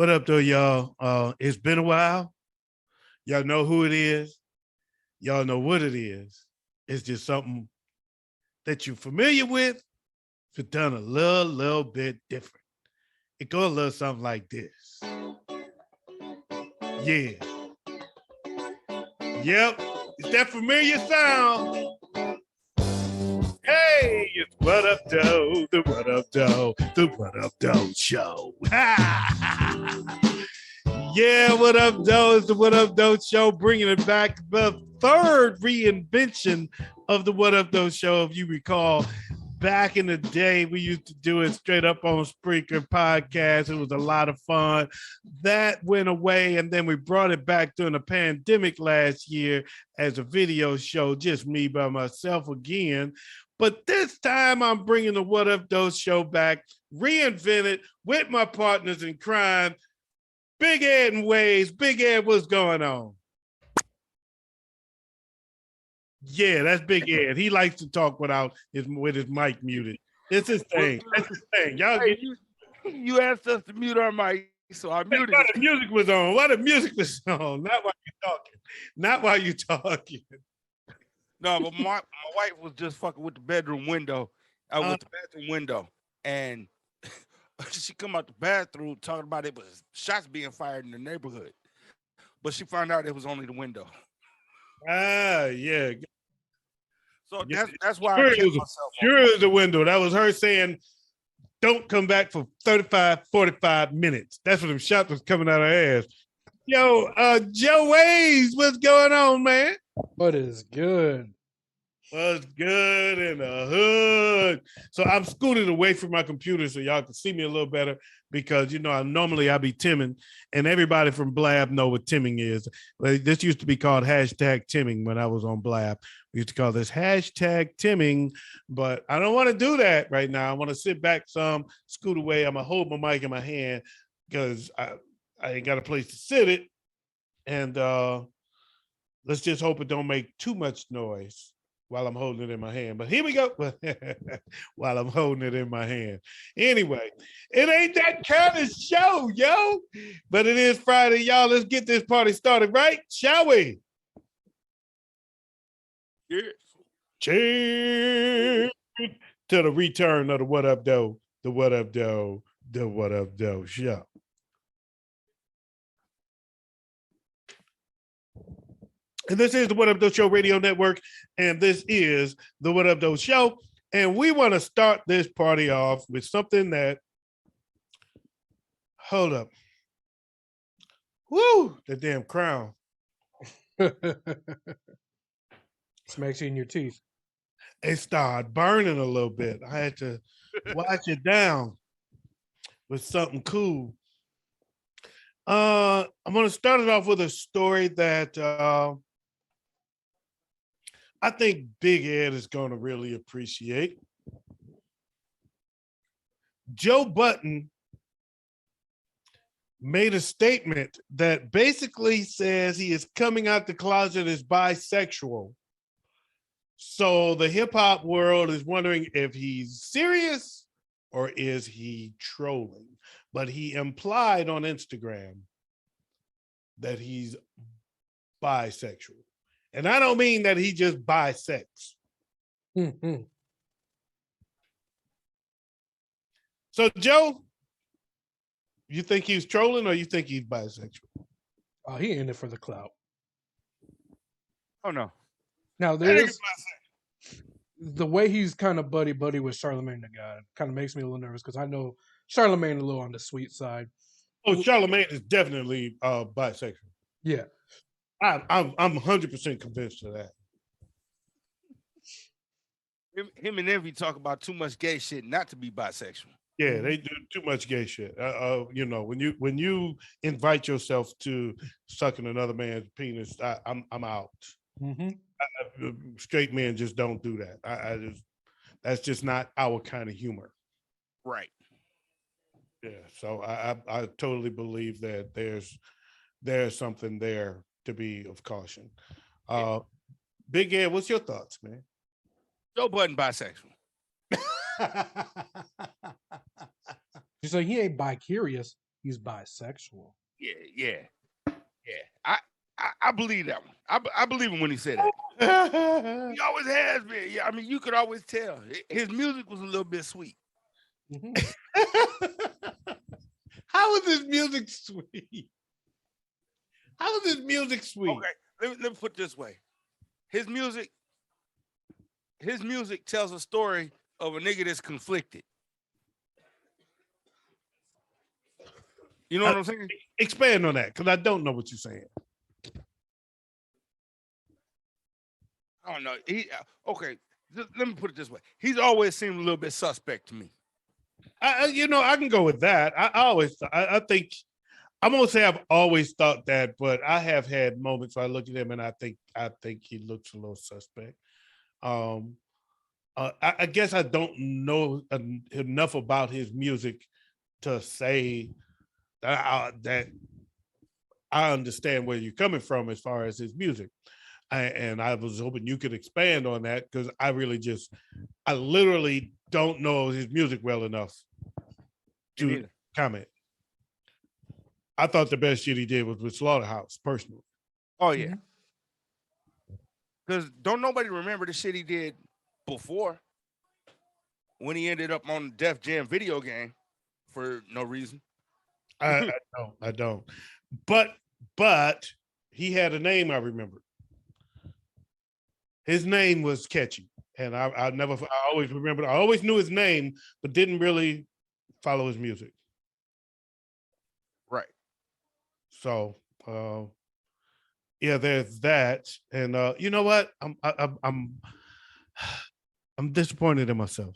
What up, though, y'all? It's been a while. Y'all know who it is. Y'all know what it is. It's just something that you're familiar with, but done a little bit different. It goes a little something like this. Yeah. Yep. It's that familiar sound. Hey, it's What Up Doe, the What Up Doe, the What Up Doe Show. Yeah, What Up Doe is the What Up Doe Show, bringing it back, the third reinvention of the What Up Doe Show. If you recall, back in the day, we used to do it straight up on Spreaker podcast. It was a lot of fun. That went away, and then we brought it back during the pandemic last year as a video show, just me by myself again. But this time, I'm bringing the What Up Doe Show back, reinvented with my partners in crime, Big Ed and Waves. Big Ed, what's going on? Yeah, that's Big Ed. He likes to talk with his mic muted. It's his thing. That's his thing. Y'all hey, you asked us to mute our mic, so I muted it. The music was on. Why the music was on? Not while you're talking. Not while you're talking. No, but my wife was just fucking with the bedroom window. With the bathroom window, and she come out the bathroom talking about it was shots being fired in the neighborhood, but she found out it was only the window. Yeah. So that's why I kept myself. Sure, it was the window. That was her saying, "Don't come back for 35, 45 minutes." That's what them shots was coming out of her ass. Yo, Joe Waves, what's going on, man? What is good? What's good in the hood? So I'm scooted away from my computer so y'all can see me a little better because, I be timming, and everybody from Blab know what timming is. This used to be called hashtag timming when I was on Blab. We used to call this hashtag timming, but I don't want to do that right now. I want to sit back some, scoot away. I'm going to hold my mic in my hand because I ain't got a place to sit it. And let's just hope it don't make too much noise while I'm holding it in my hand. But here we go. While I'm holding it in my hand. Anyway, it ain't that kind of show, yo. But it is Friday, y'all. Let's get this party started, right? Shall we? Yes. Cheers to the return of the What Up Doe, the What Up Doe, the What Up Doe Show. And this is the What Up Doe Show Radio Network, and this is the What Up Doe Show. And we want to start this party off with something that, hold up. Woo, the damn crown. Smacks you in your teeth. It started burning a little bit. I had to wash it down with something cool. I'm going to start it off with a story that I think Big Ed is going to really appreciate. Joe Budden made a statement that basically says he is coming out the closet as bisexual. So the hip hop world is wondering if he's serious or is he trolling? But he implied on Instagram that he's bisexual. And I don't mean that he just bisex. Mm-hmm. So, Joe, you think he's trolling or you think he's bisexual? Oh, he in it for the clout. Oh, no. Now, there's the way he's kind of buddy with Charlamagne the God kind of makes me a little nervous because I know Charlamagne a little on the sweet side. Oh, Charlamagne is definitely bisexual. Yeah. I'm 100% convinced of that. Him and Envy talk about too much gay shit not to be bisexual. Yeah, they do too much gay shit. When you invite yourself to sucking another man's penis, I'm out. Mm-hmm. Straight men just don't do that. That's just not our kind of humor. Right. Yeah. So I totally believe that there's something there to be of caution. Big Ed, what's your thoughts, man? Joe Budden bisexual. You say he ain't bi-curious. he's bisexual. Yeah. I believe that one. I believe him when he said that. He always has been. Yeah, I mean, you could always tell. His music was a little bit sweet. Mm-hmm. How is his music sweet? How is his music sweet? Okay, let me put it this way. His music tells a story of a nigga that's conflicted. You know what I'm saying? Expand on that, because I don't know what you're saying. I don't know. Okay. Let me put it this way. He's always seemed a little bit suspect to me. I can go with that. I think I'm gonna say I've always thought that, but I have had moments where I look at him and I think he looks a little suspect. I guess I don't know enough about his music to say that I understand where you're coming from as far as his music. And I was hoping you could expand on that, because I literally don't know his music well enough to comment. I thought the best shit he did was with Slaughterhouse, personally. Oh, yeah. Because don't nobody remember the shit he did before, when he ended up on Def Jam video game for no reason. I don't. But he had a name I remember. His name was catchy, and I always remembered. I always knew his name, but didn't really follow his music. Right. So, yeah, there's that, and you know what? I'm disappointed in myself.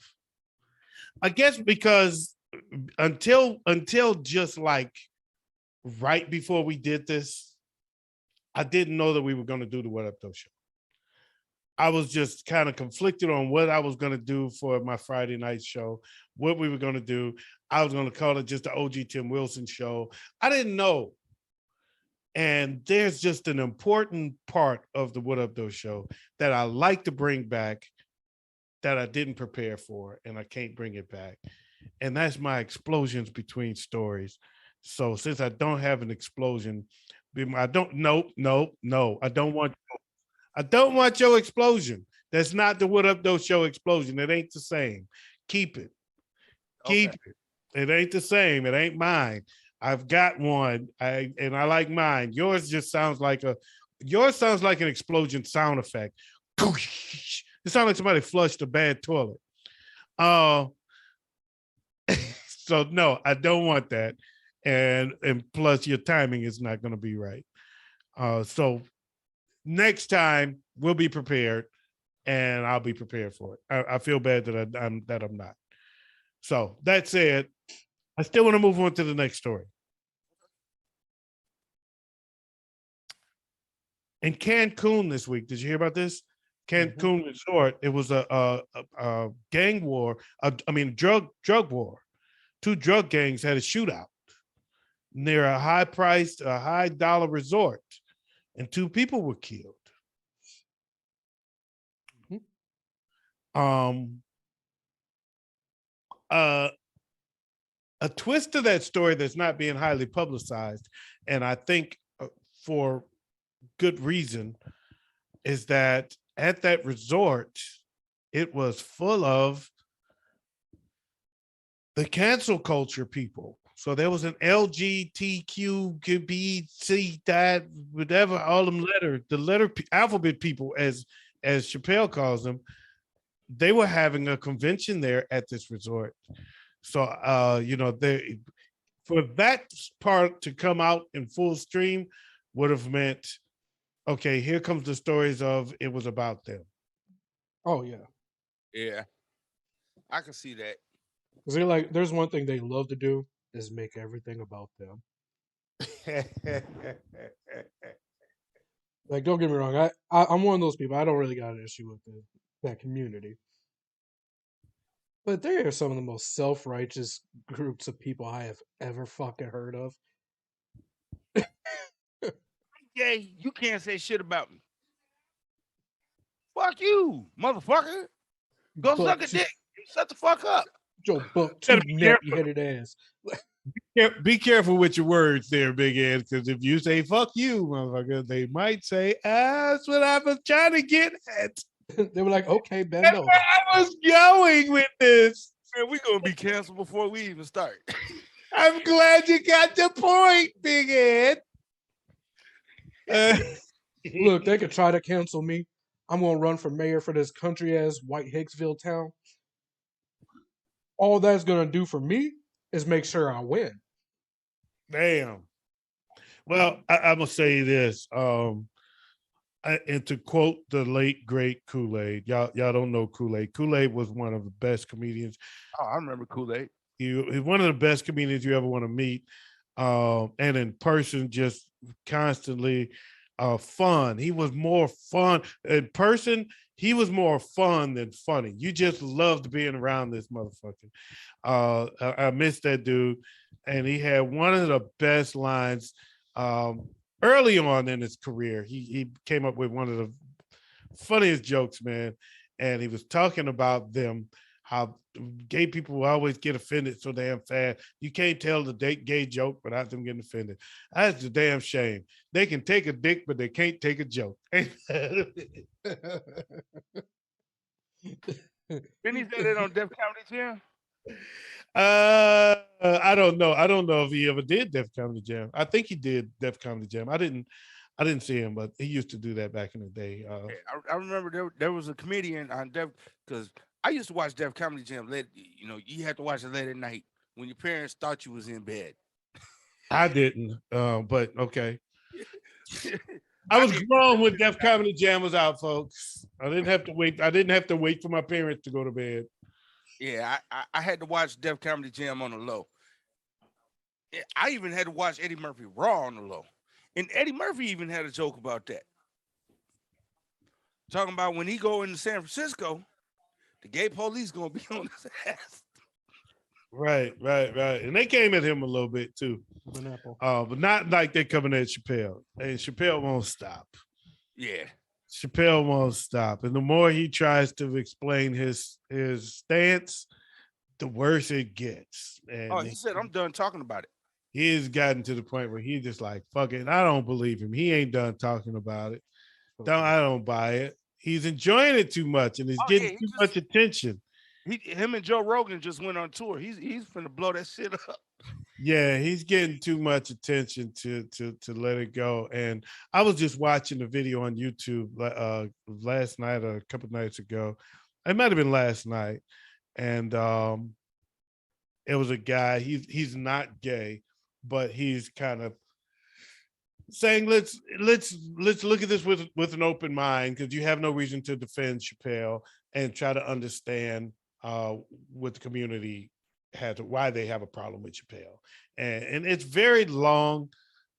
I guess because until just like right before we did this, I didn't know that we were going to do the What Up Doe Show. I was just kind of conflicted on what I was going to do for my Friday night show, what we were going to do. I was going to call it just the OG Tim Wilson show. I didn't know. And there's just an important part of the What Up Doe Show that I like to bring back that I didn't prepare for, and I can't bring it back. And that's my explosions between stories. So since I don't have an explosion, I don't want your explosion. That's not the What Up Doe Show explosion. It ain't the same. Keep it. Keep it. It ain't the same. It ain't mine. I've got one. I like mine. Yours sounds like an explosion sound effect. It sounds like somebody flushed a bad toilet. So no, I don't want that. And plus your timing is not going to be right. So next time we'll be prepared, and I'll be prepared for it. I feel bad that I'm not. So that said, I still want to move on to the next story. In Cancun this week, did you hear about this? Cancun Resort. It was a gang war. Drug war. Two drug gangs had a shootout near a high dollar resort, and two people were killed. A twist to that story that's not being highly publicized, and I think for good reason, is that at that resort, it was full of the cancel culture people. So there was an LGBTQ, that, whatever, all them alphabet people, as Chappelle calls them. They were having a convention there at this resort. So, for that part to come out in full stream would have meant, okay, here comes the stories of it was about them. Oh, yeah. Yeah. I can see that. Because they're like, there's one thing they love to do is make everything about them. Like, don't get me wrong. I'm one of those people. I don't really got an issue with that community. But they are some of the most self-righteous groups of people I have ever fucking heard of. Yeah, you can't say shit about me. Fuck you, motherfucker. Go suck a dick. Shut the fuck up. Your buck tooth nappy headed ass. Be careful with your words there, Big Ed, because if you say "fuck you," motherfucker, they might say, "That's what I was trying to get at." They were like, okay, bend That's over. where I was going with this. Man, we gonna be canceled before we even start. I'm glad you got the point, Big Ed. Look, they could try to cancel me. I'm gonna run for mayor for this country ass White Hicksville town. All that's gonna do for me is make sure I win. Damn. Well, I'm gonna say this. And to quote the late great Kool-Aid, y'all don't know Kool-Aid. Kool-Aid was one of the best comedians. Oh, I remember Kool-Aid. He's one of the best comedians you ever want to meet. And in person, just constantly fun. He was more fun in person. He was more fun than funny. You just loved being around this motherfucker. I miss that dude, and he had one of the best lines early on in his career. He came up with one of the funniest jokes, man, and he was talking about them, how gay people will always get offended so damn fast. You can't tell the gay joke without them getting offended. That's a damn shame. They can take a dick, but they can't take a joke. Didn't he say that on Def Comedy Jam? I don't know. I don't know if he ever did Def Comedy Jam. I think he did Def Comedy Jam. I didn't see him, but he used to do that back in the day. I remember there was a comedian on Def, because I used to watch Def Comedy Jam late. You know, you had to watch it late at night when your parents thought you was in bed. I didn't, but okay. I was grown when Def Comedy Jam was out, folks. I didn't have to wait. I didn't have to wait for my parents to go to bed. Yeah, I had to watch Def Comedy Jam on the low. I even had to watch Eddie Murphy Raw on the low. And Eddie Murphy even had a joke about that. Talking about when he go into San Francisco, the gay police gonna be on his ass. Right. And they came at him a little bit too. But not like they're coming at Chappelle. And Chappelle won't stop. Yeah. Chappelle won't stop. And the more he tries to explain his stance, the worse it gets. And he said, I'm done talking about it. He's gotten to the point where he's just like, fuck it. I don't believe him. He ain't done talking about it. I don't buy it. He's enjoying it too much and he's getting too much attention. Him and Joe Rogan just went on tour. He's finna blow that shit up. Yeah, he's getting too much attention to let it go. And I was just watching a video on YouTube last night or a couple nights ago. It might have been last night, and it was a guy. He's not gay, but he's kind of saying let's look at this with an open mind, because you have no reason to defend Chappelle, and try to understand what the community has, why they have a problem with Chappelle. And it's very long.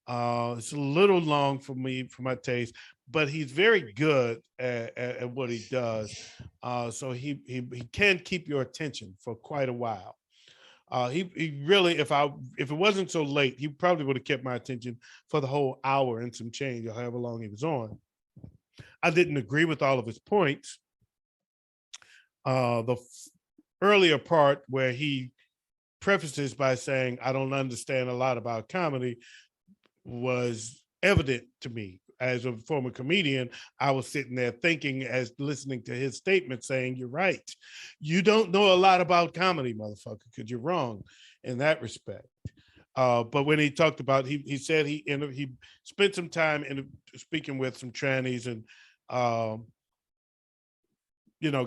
It's a little long for me, for my taste, but he's very good at what he does. So he can keep your attention for quite a while. He really, if it wasn't so late, he probably would have kept my attention for the whole hour and some change, or however long he was on. I didn't agree with all of his points. The earlier part where he prefaces by saying, I don't understand a lot about comedy, was evident to me. As a former comedian, I was sitting there thinking, as listening to his statement, saying, you're right. You don't know a lot about comedy, motherfucker, because you're wrong in that respect. But when he talked about, he said he spent some time in speaking with some trannies and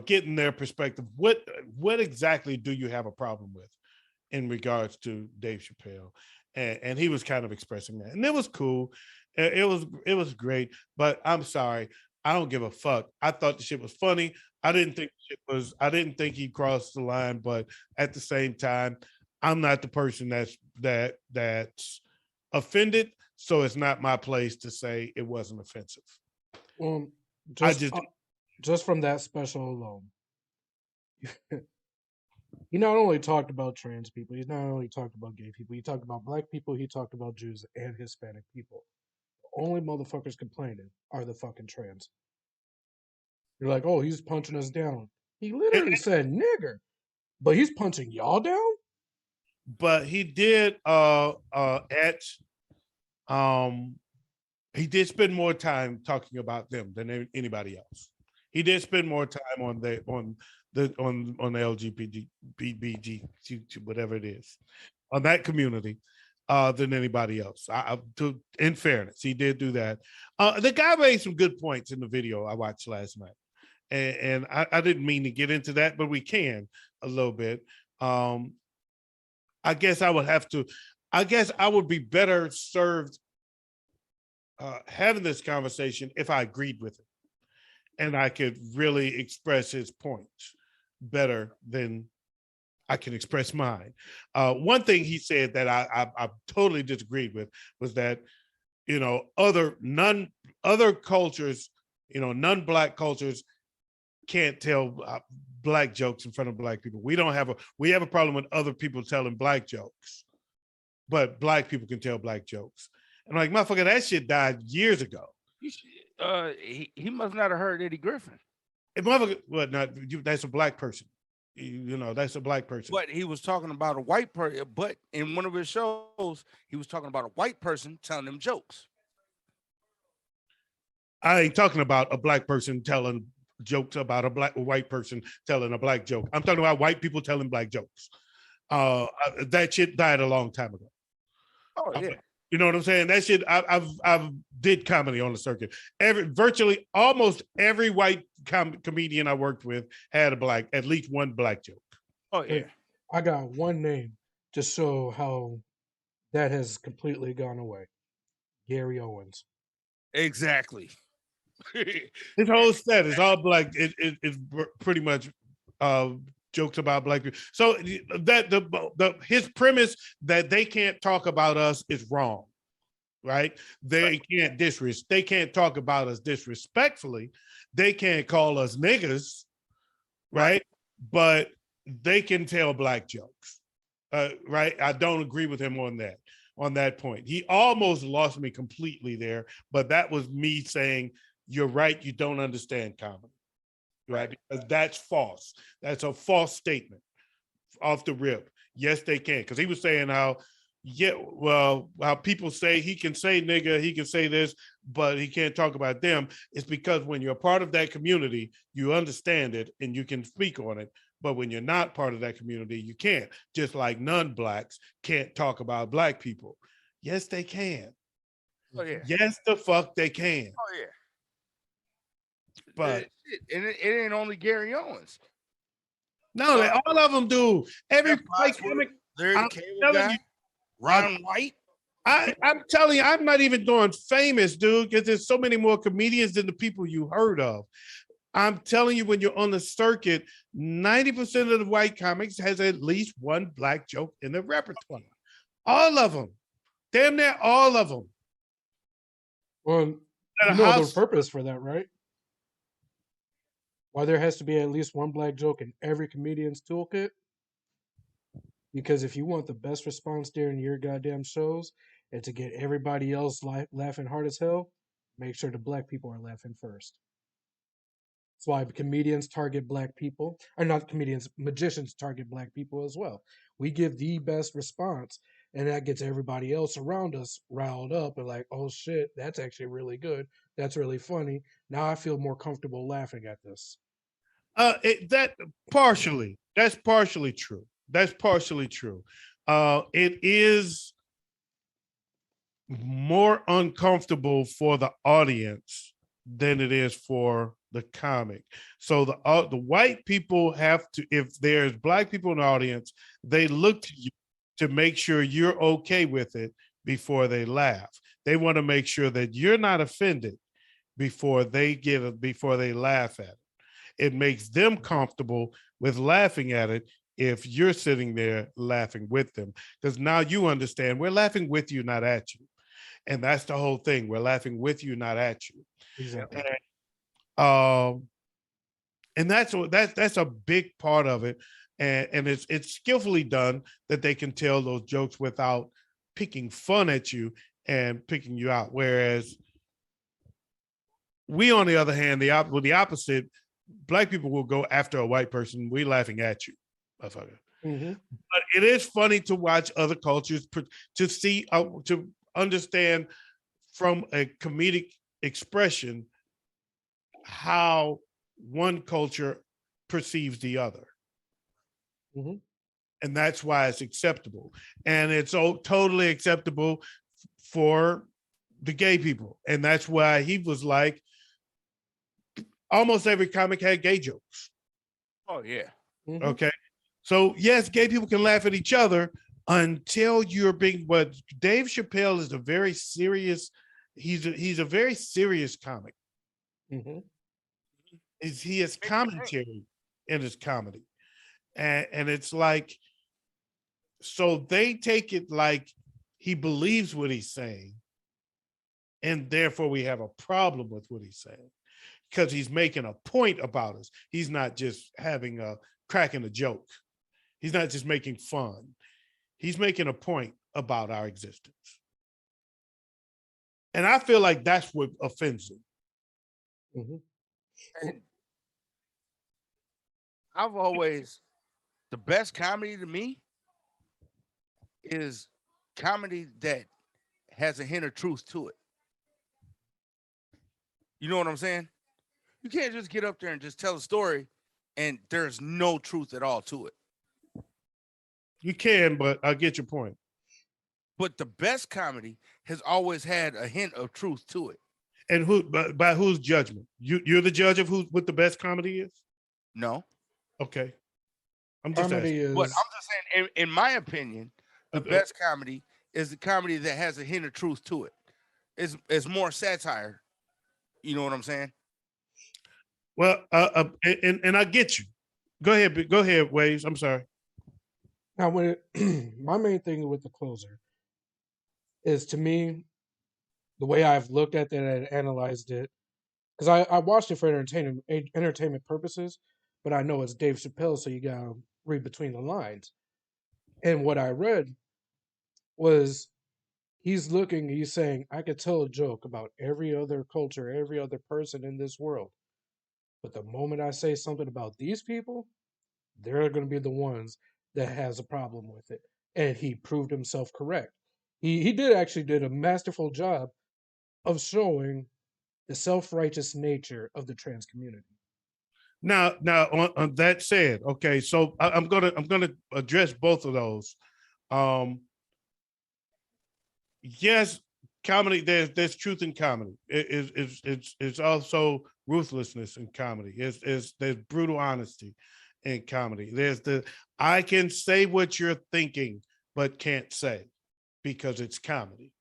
getting their perspective. What exactly do you have a problem with in regards to Dave Chappelle? And he was kind of expressing that, and it was cool. It was great. But I'm sorry, I don't give a fuck. I thought the shit was funny. I didn't think he crossed the line, but at the same time, I'm not the person that's offended. So it's not my place to say it wasn't offensive. Just from that special alone, he not only talked about trans people, he not only talked about gay people, he talked about black people, he talked about Jews and Hispanic people. The only motherfuckers complaining are the fucking trans. You're like, oh, he's punching us down. He literally said nigger, but he's punching y'all down? but he did he did spend more time talking about them than anybody else. He did spend more time on the LGBT, whatever it is, on that community than anybody else. In fairness, he did do that. The guy made some good points in the video I watched last night, and I didn't mean to get into that, but we can a little bit. I guess I would have to. I guess I would be better served having this conversation if I agreed with it and I could really express his points better than I can express mine. One thing he said that I totally disagreed with was that, you know, other cultures, you know, non-Black cultures can't tell Black jokes in front of Black people. We have a problem with other people telling Black jokes, but Black people can tell Black jokes. And I'm like, motherfucker, that shit died years ago. He must not have heard Eddie Griffin. That's a Black person. You know, that's a Black person. But he was talking about a white person. But in one of his shows, he was talking about a white person telling them jokes. I ain't talking about a Black person telling jokes about a white person telling a Black joke. I'm talking about white people telling Black jokes. That shit died a long time ago. Oh yeah. You know what I'm saying? That shit, I've did comedy on the circuit. Virtually almost every white comedian I worked with had at least one Black joke. Oh yeah. I got one name to show how that has completely gone away. Gary Owens. Exactly. His whole set is all Black. It's pretty much jokes about Black people. So that his premise that they can't talk about us is wrong, right? They can't talk about us disrespectfully. They can't call us niggas, right? But they can tell Black jokes, right? I don't agree with him on that point. He almost lost me completely there, but that was me saying, you're right, you don't understand comedy. Right, because that's false. That's a false statement off the rip. Yes, they can, because he was saying how people say he can say nigga, he can say this, but he can't talk about them. It's because when you're a part of that community, you understand it and you can speak on it. But when you're not part of that community, you can't. Just like non-Blacks can't talk about Black people. Yes, they can. Oh yeah. Yes, the fuck they can. Oh yeah. But it ain't only Gary Owens. No, all of them do. Every white comic, Larry the Cable Guy, Ron White. I'm telling you, I'm not even doing famous, dude, because there's so many more comedians than the people you heard of. I'm telling you, when you're on the circuit, 90% of the white comics has at least one Black joke in their repertoire. All of them. Damn near all of them. Well, you know the purpose for that, right? Why there has to be at least one Black joke in every comedian's toolkit? Because if you want the best response during your goddamn shows and to get everybody else laughing hard as hell, make sure the Black people are laughing first. That's why comedians target Black people, or not comedians, magicians target Black people as well. We give the best response, and that gets everybody else around us riled up and like, oh shit, that's actually really good. That's really funny. Now I feel more comfortable laughing at this. That's partially true. That's partially true. It is more uncomfortable for the audience than it is for the comic. So the white people have to, if there's Black people in the audience, they look to you to make sure you're okay with it before they laugh. They want to make sure that you're not offended before they laugh at it. It makes them comfortable with laughing at it if you're sitting there laughing with them, because now you understand we're laughing with you, not at you. And that's the whole thing. We're laughing with you, not at you. Exactly. And that's a big part of it. And it's skillfully done that they can tell those jokes without picking fun at you and picking you out. Whereas we, on the other hand, the opposite, Black people will go after a white person. We laughing at you, motherfucker. Mm-hmm. But it is funny to watch other cultures to see to understand from a comedic expression how one culture perceives the other. Mm-hmm. And that's why it's acceptable. And it's totally acceptable for the gay people. And that's why he was like, almost every comic had gay jokes. Oh yeah. Mm-hmm. Okay. So yes, gay people can laugh at each other until you're being, but Dave Chappelle is a very serious, he's a very serious comic. Mm-hmm. He has commentary in his comedy. And it's like, so they take it like he believes what he's saying. And therefore we have a problem with what he's saying because he's making a point about us. He's not just having a cracking a joke. He's not just making fun. He's making a point about our existence. And I feel like that's what offends him. Mm-hmm. And I've always, the best comedy to me is comedy that has a hint of truth to it. You know what I'm saying? You can't just get up there and just tell a story and there's no truth at all to it. You can, but I get your point. But the best comedy has always had a hint of truth to it. And who by whose judgment? You're the judge of what the best comedy is? No. Okay. I'm just Comedy asking. is. But I'm just saying, in my opinion, the best comedy is the comedy that has a hint of truth to it. It's more satire. You know what I'm saying? Well, and I get you. Go ahead, Waves. I'm sorry. Now, when my main thing with the closer is, to me, the way I've looked at it and analyzed it, because I watched it for entertainment purposes, but I know it's Dave Chappelle, so you gotta read between the lines. And what I read was he's saying, I could tell a joke about every other culture, every other person in this world. But the moment I say something about these people, they're going to be the ones that has a problem with it. And he proved himself correct. He did a masterful job of showing the self-righteous nature of the trans community. Now, on that said, okay, so I'm gonna address both of those. Yes, comedy. There's truth in comedy. It's also ruthlessness in comedy. There's brutal honesty in comedy. There's the I can say what you're thinking but can't say because it's comedy,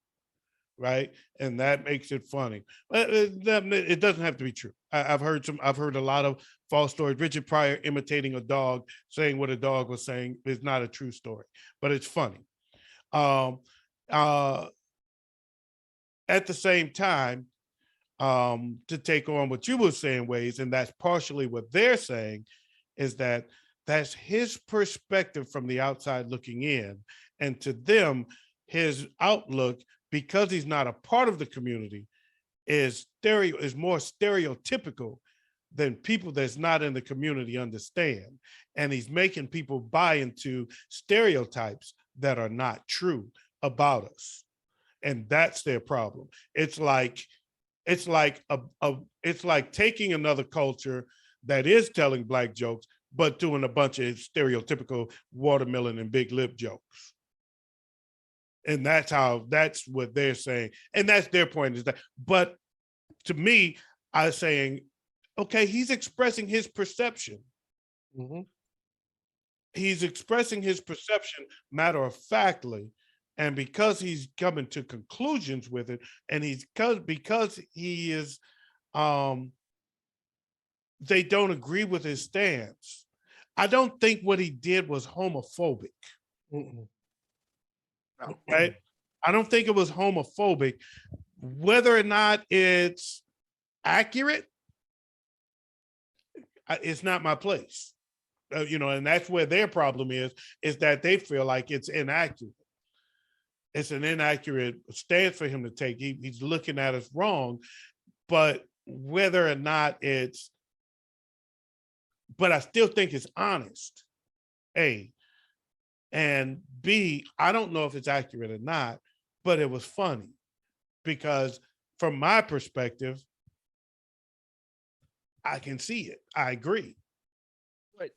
right? And that makes it funny. It doesn't have to be true. I've heard a lot of false stories. Richard Pryor imitating a dog, saying what a dog was saying is not a true story, but it's funny. Um, uh, at the same time, to take on what you were saying, Ways, and that's partially what they're saying, is that that's his perspective from the outside looking in. And to them, his outlook, because he's not a part of the community, is more stereotypical than people that's not in the community understand. And he's making people buy into stereotypes that are not true about us. And that's their problem. It's like it's like taking another culture that is telling Black jokes, but doing a bunch of stereotypical watermelon and big lip jokes. And that's what they're saying. And that's their point is that, but to me, I'm saying, okay, he's expressing his perception. Mm-hmm. He's expressing his perception matter of factly. And because he's coming to conclusions with it, and because he is they don't agree with his stance. I don't think what he did was homophobic. Mm-mm. Right? I don't think it was homophobic. Whether or not it's accurate, it's not my place. And that's where their problem is that they feel like it's inaccurate. It's an inaccurate stance for him to take. He's looking at us wrong, but whether or not but I still think it's honest. A, And B, I don't know if it's accurate or not, but it was funny because from my perspective, I can see it. I agree. But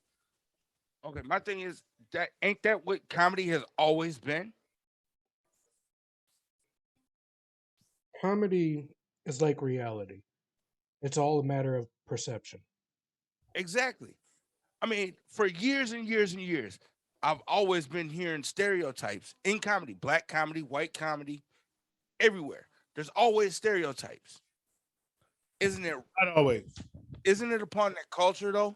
okay, my thing is that ain't that what comedy has always been? Comedy is like reality. It's all a matter of perception. Exactly. I mean, for years and years and years, I've always been hearing stereotypes in comedy, black comedy, white comedy, everywhere. There's always stereotypes. Isn't it? Not always. Isn't it upon that culture though?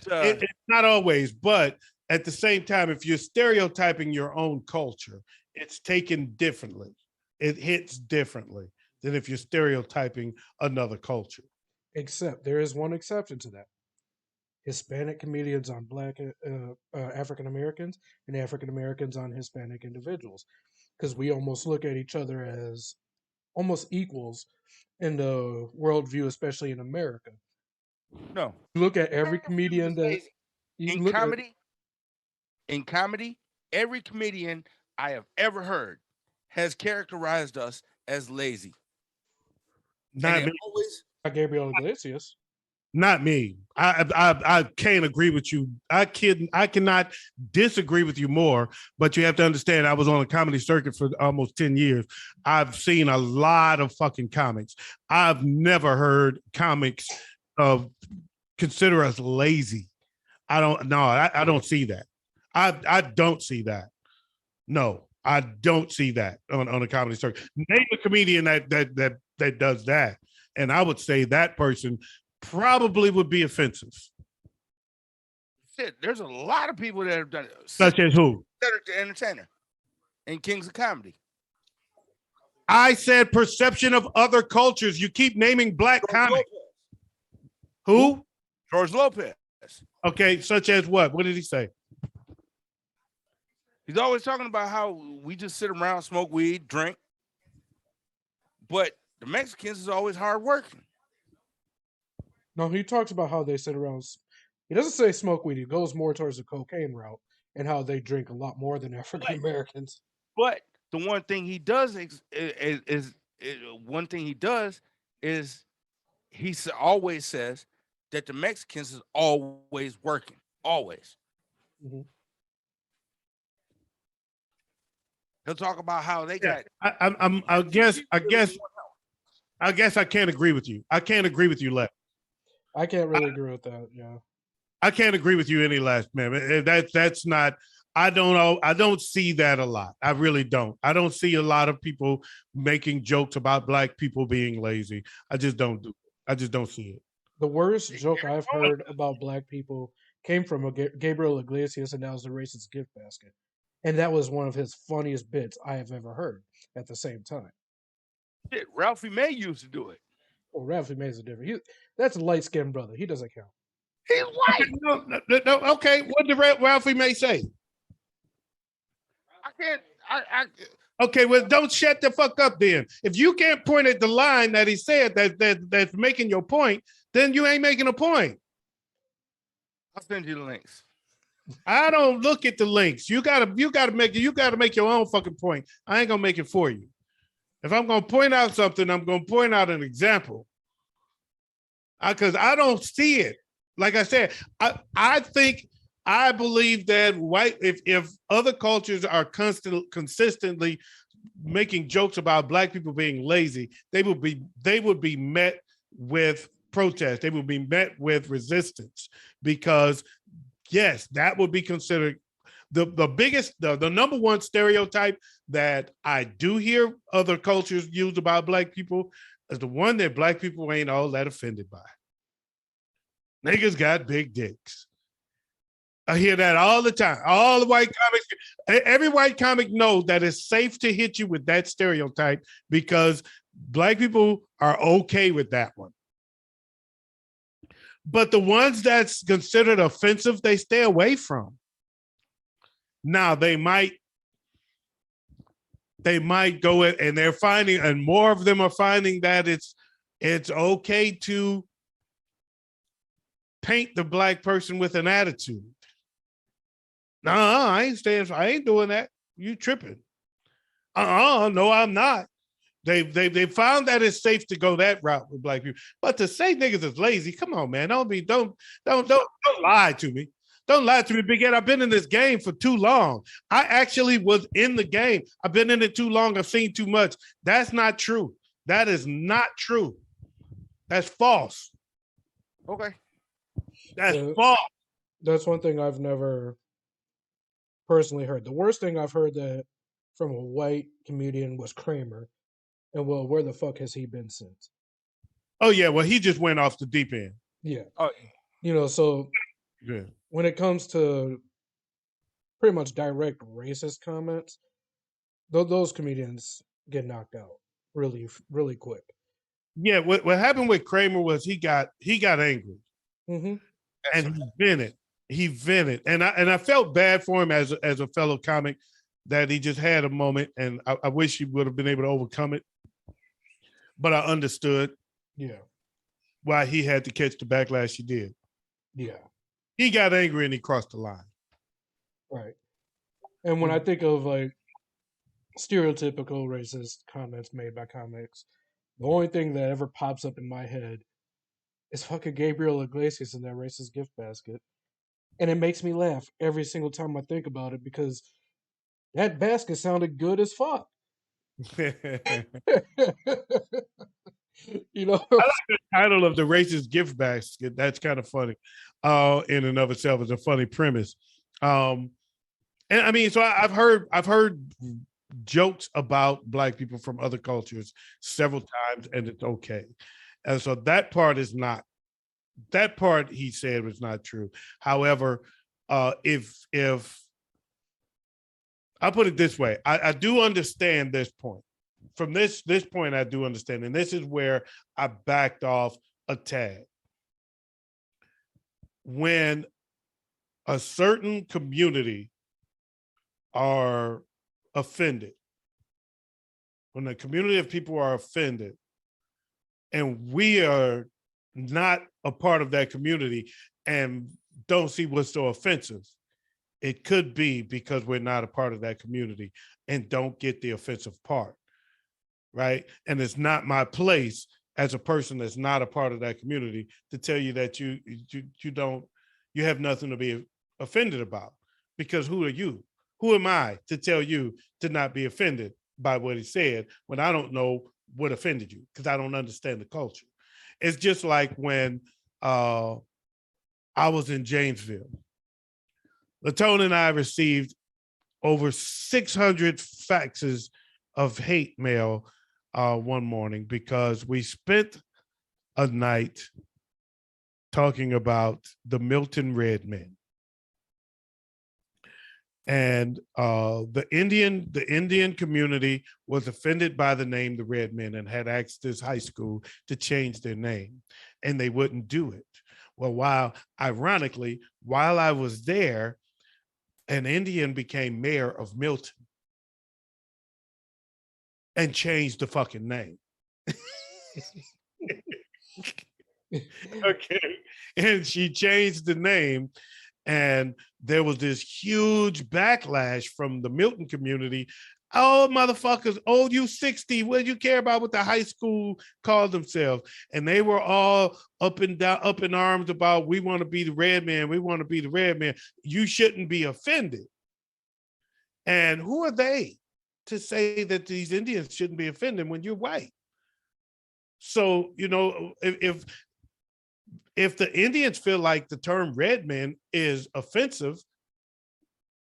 It's not always, but at the same time, if you're stereotyping your own culture, it's taken differently. It hits differently than if you're stereotyping another culture. Except there is one exception to that. Hispanic comedians on black African Americans and African Americans on Hispanic individuals. Because we almost look at each other as almost equals in the worldview, especially in America. No. You look at every comedian that you in look at, comedy, every comedian I have ever heard has characterized us as lazy. Not me. Always, Gabriel Iglesias. Not me. I can't agree with you. I cannot disagree with you more, but you have to understand I was on a comedy circuit for almost 10 years. I've seen a lot of fucking comics. I've never heard comics consider us lazy. I don't see that. I don't see that. No, I don't see that on a comedy circuit. Name a comedian that does that. And I would say that person probably would be offensive. Shit, there's a lot of people that have done it. Such as who? Cedric the Entertainer and Kings of Comedy. I said perception of other cultures. You keep naming black comics. Who? George Lopez. Okay, such as what? What did he say? He's always talking about how we just sit around, smoke weed, drink. But the Mexicans is always hard working. No, he talks about how they sit around. He doesn't say smoke weed. He goes more towards the cocaine route and how they drink a lot more than African Americans. But the one thing he does is one thing he does is he always says that the Mexicans is always working, always. Mm-hmm. He'll talk about how they got. I guess I can't agree with you. I can't agree with you, Les. I can't really agree with that. Yeah, I can't agree with you any less, man. That's not. I don't know. I don't see that a lot. I really don't. I don't see a lot of people making jokes about black people being lazy. I just don't do it. I just don't see it. the worst joke I've heard about black people came from a Gabriel Iglesias, and that was the racist gift basket. And that was one of his funniest bits I have ever heard at the same time. Shit, Ralphie May used to do it. Well, Ralphie May is a different. That's a light skinned brother. He doesn't count. He's white. No, okay, what did Ralphie May say? I can't. Okay, well, don't shut the fuck up then. If you can't point at the line that he said that's making your point, then you ain't making a point. I'll send you the links. I don't look at the links. You gotta make your own fucking point. I ain't gonna make it for you. If I'm gonna point out something, I'm gonna point out an example. Because I don't see it. Like I said, I believe that if other cultures are consistently making jokes about black people being lazy, they would be met with protest. They would be met with resistance because yes, that would be considered the number one stereotype that I do hear other cultures use about black people is the one that black people ain't all that offended by. Niggas got big dicks. I hear that all the time. All the white comics, every white comic knows that it's safe to hit you with that stereotype because black people are okay with that one. But the ones that's considered offensive, they stay away from. Now they might go in and they're finding, and more of them are finding that it's okay to paint the black person with an attitude. Nah, I ain't doing that. You tripping. No, I'm not. They found that it's safe to go that route with black people. But to say niggas is lazy, come on, man. Don't lie to me. Don't lie to me, Big Ed. I've been in this game for too long. I actually was in the game. I've been in it too long. I've seen too much. That's not true. That is not true. That's false. Okay. That's false. That's one thing I've never personally heard. The worst thing I've heard that from a white comedian was Kramer. And well, where the fuck has he been since? Oh yeah, well he just went off the deep end. Yeah. Oh, So Yeah. when it comes to pretty much direct racist comments, those comedians get knocked out really quick. Yeah, what happened with Kramer was he got angry. Mm-hmm. And he vented. And I felt bad for him as a fellow comic that he just had a moment, and I wish he would have been able to overcome it. But I understood why he had to catch the backlash he did. Yeah. He got angry and he crossed the line. Right. And when I think of like stereotypical racist comments made by comics, the only thing that ever pops up in my head is fucking Gabriel Iglesias in that racist gift basket. And it makes me laugh every single time I think about it because that basket sounded good as fuck. You know, I like the title of the racist gift basket. That's kind of funny. In and of itself, is a funny premise. And I mean, so I've heard jokes about black people from other cultures several times, and it's okay. And so that part he said was not true. However, if I'll put it this way, I do understand this point. From this point, I do understand, and this is where I backed off a tad. When a certain community are offended, when a community of people are offended, and we are not a part of that community and don't see what's so offensive, it could be because we're not a part of that community and don't get the offensive part, right? And it's not my place as a person that's not a part of that community to tell you that you have nothing to be offended about, because who are you? Who am I to tell you to not be offended by what he said when I don't know what offended you, because I don't understand the culture. It's just like when I was in Janesville. Latone and I received over 600 faxes of hate mail one morning because we spent a night talking about the Milton Red Men. And the Indian community was offended by the name the Red Men and had asked this high school to change their name, and they wouldn't do it. Well, ironically, while I was there, an Indian became mayor of Milton and changed the fucking name. Okay. And she changed the name, and there was this huge backlash from the Milton community. Oh, motherfuckers, oh, you 60, what do you care about what the high school called themselves? And they were all up in arms about, we want to be the Red Man, we want to be the Red Man. You shouldn't be offended. And who are they to say that these Indians shouldn't be offended when you're white? So, if the Indians feel like the term red man is offensive,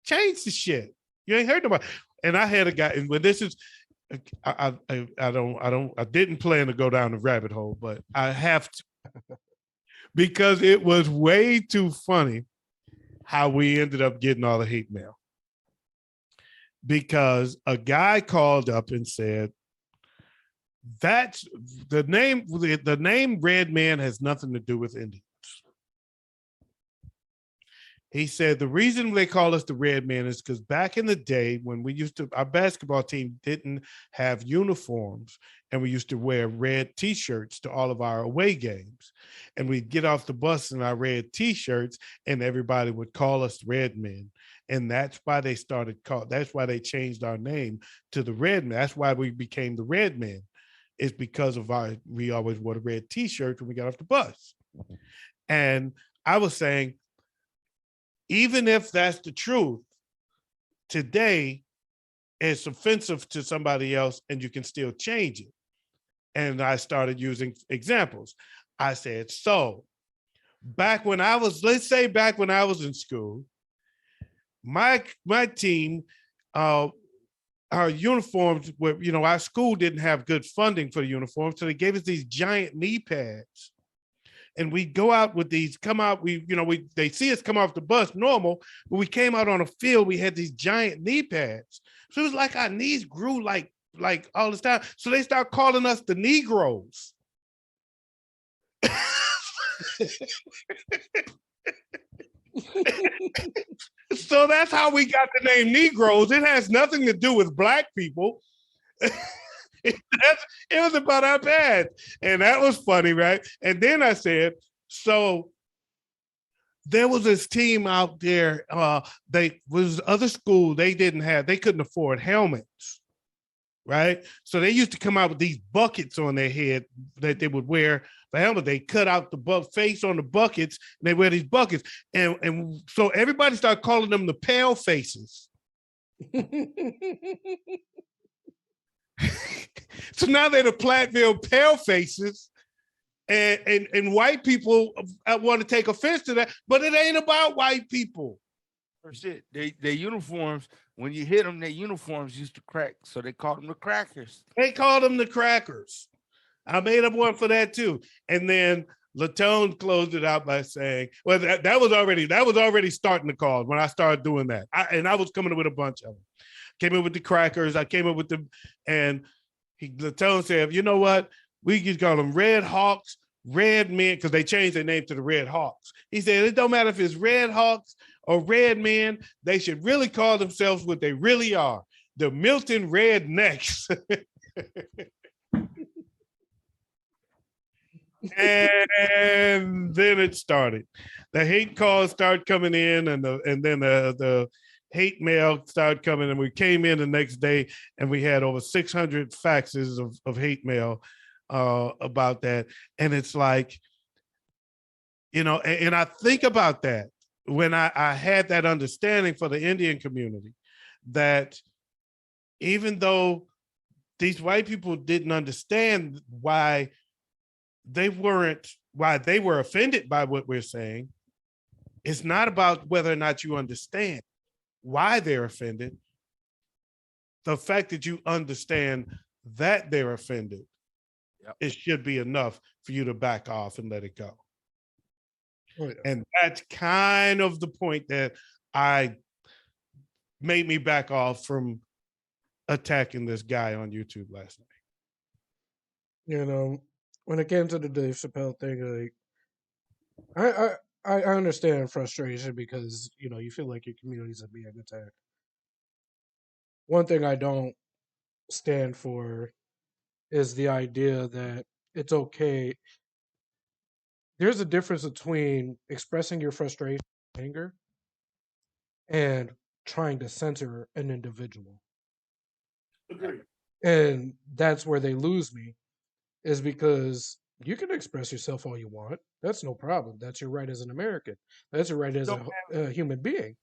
change the shit. You ain't heard about it. And I had a guy, and when this is, I didn't plan to go down the rabbit hole, but I have to, because it was way too funny how we ended up getting all the hate mail. Because a guy called up and said, that's the name Red Man has nothing to do with Indians. He said the reason they call us the Red Man is because back in the day when our basketball team didn't have uniforms, and we used to wear red T-shirts to all of our away games, and we'd get off the bus in our red T-shirts, and everybody would call us Red Men. And that's why they that's why they changed our name to the Red Men. That's why we became the Red Men. It's because of we always wore the red t-shirts when we got off the bus. And I was saying, even if that's the truth, today it's offensive to somebody else and you can still change it. And I started using examples. I said, so back when I was in school, my team, our uniforms were, our school didn't have good funding for the uniforms. So they gave us these giant knee pads. And we go out with these, they see us come off the bus normal, but we came out on a field, we had these giant knee pads. So it was like our knees grew like all this time. So they start calling us the Negroes. So that's how we got the name Negroes. It has nothing to do with black people. It was about our pads. And that was funny, right? And then I said, so there was this team out there, they was other school, they couldn't afford helmets, right? So they used to come out with these buckets on their head that they would wear the helmet. They cut out the face on the buckets and they wear these buckets. And so everybody started calling them the pale faces. So now they're the Platteville pale faces. And white people want to take offense to that, but it ain't about white people. That's it. Their uniforms, when you hit them, their uniforms used to crack, so they called them the crackers. They called them the crackers. I made up one for that too. And then Latone closed it out by saying, well, that was already starting to call when I started doing that. I was coming up with a bunch of them. Came up with the crackers. I came up with them, and Latone said, you know what? We could call them Red Hawks, Red Men, because they changed their name to the Red Hawks. He said, it don't matter if it's Red Hawks or Red Men, they should really call themselves what they really are, the Milton Rednecks. And then it started. The hate calls started coming in, and then the hate mail started coming, and we came in the next day and we had over 600 faxes of hate mail about that. And it's like, and I think about that when I had that understanding for the Indian community, that even though these white people didn't understand why they were offended by what we're saying, it's not about whether or not you understand why they're offended. The fact that you understand that they're offended, yep, it should be enough for you to back off and let it go. Oh, yeah. And that's kind of the point that made me back off from attacking this guy on YouTube last night. When it came to the Dave Chappelle thing, like, I understand frustration because, you feel like your communities are being attacked. One thing I don't stand for is the idea that it's okay. There's a difference between expressing your frustration, anger, and trying to censor an individual. Agreed. And that's where they lose me, is because you can express yourself all you want. That's no problem. That's your right as an American. That's your right as a human being.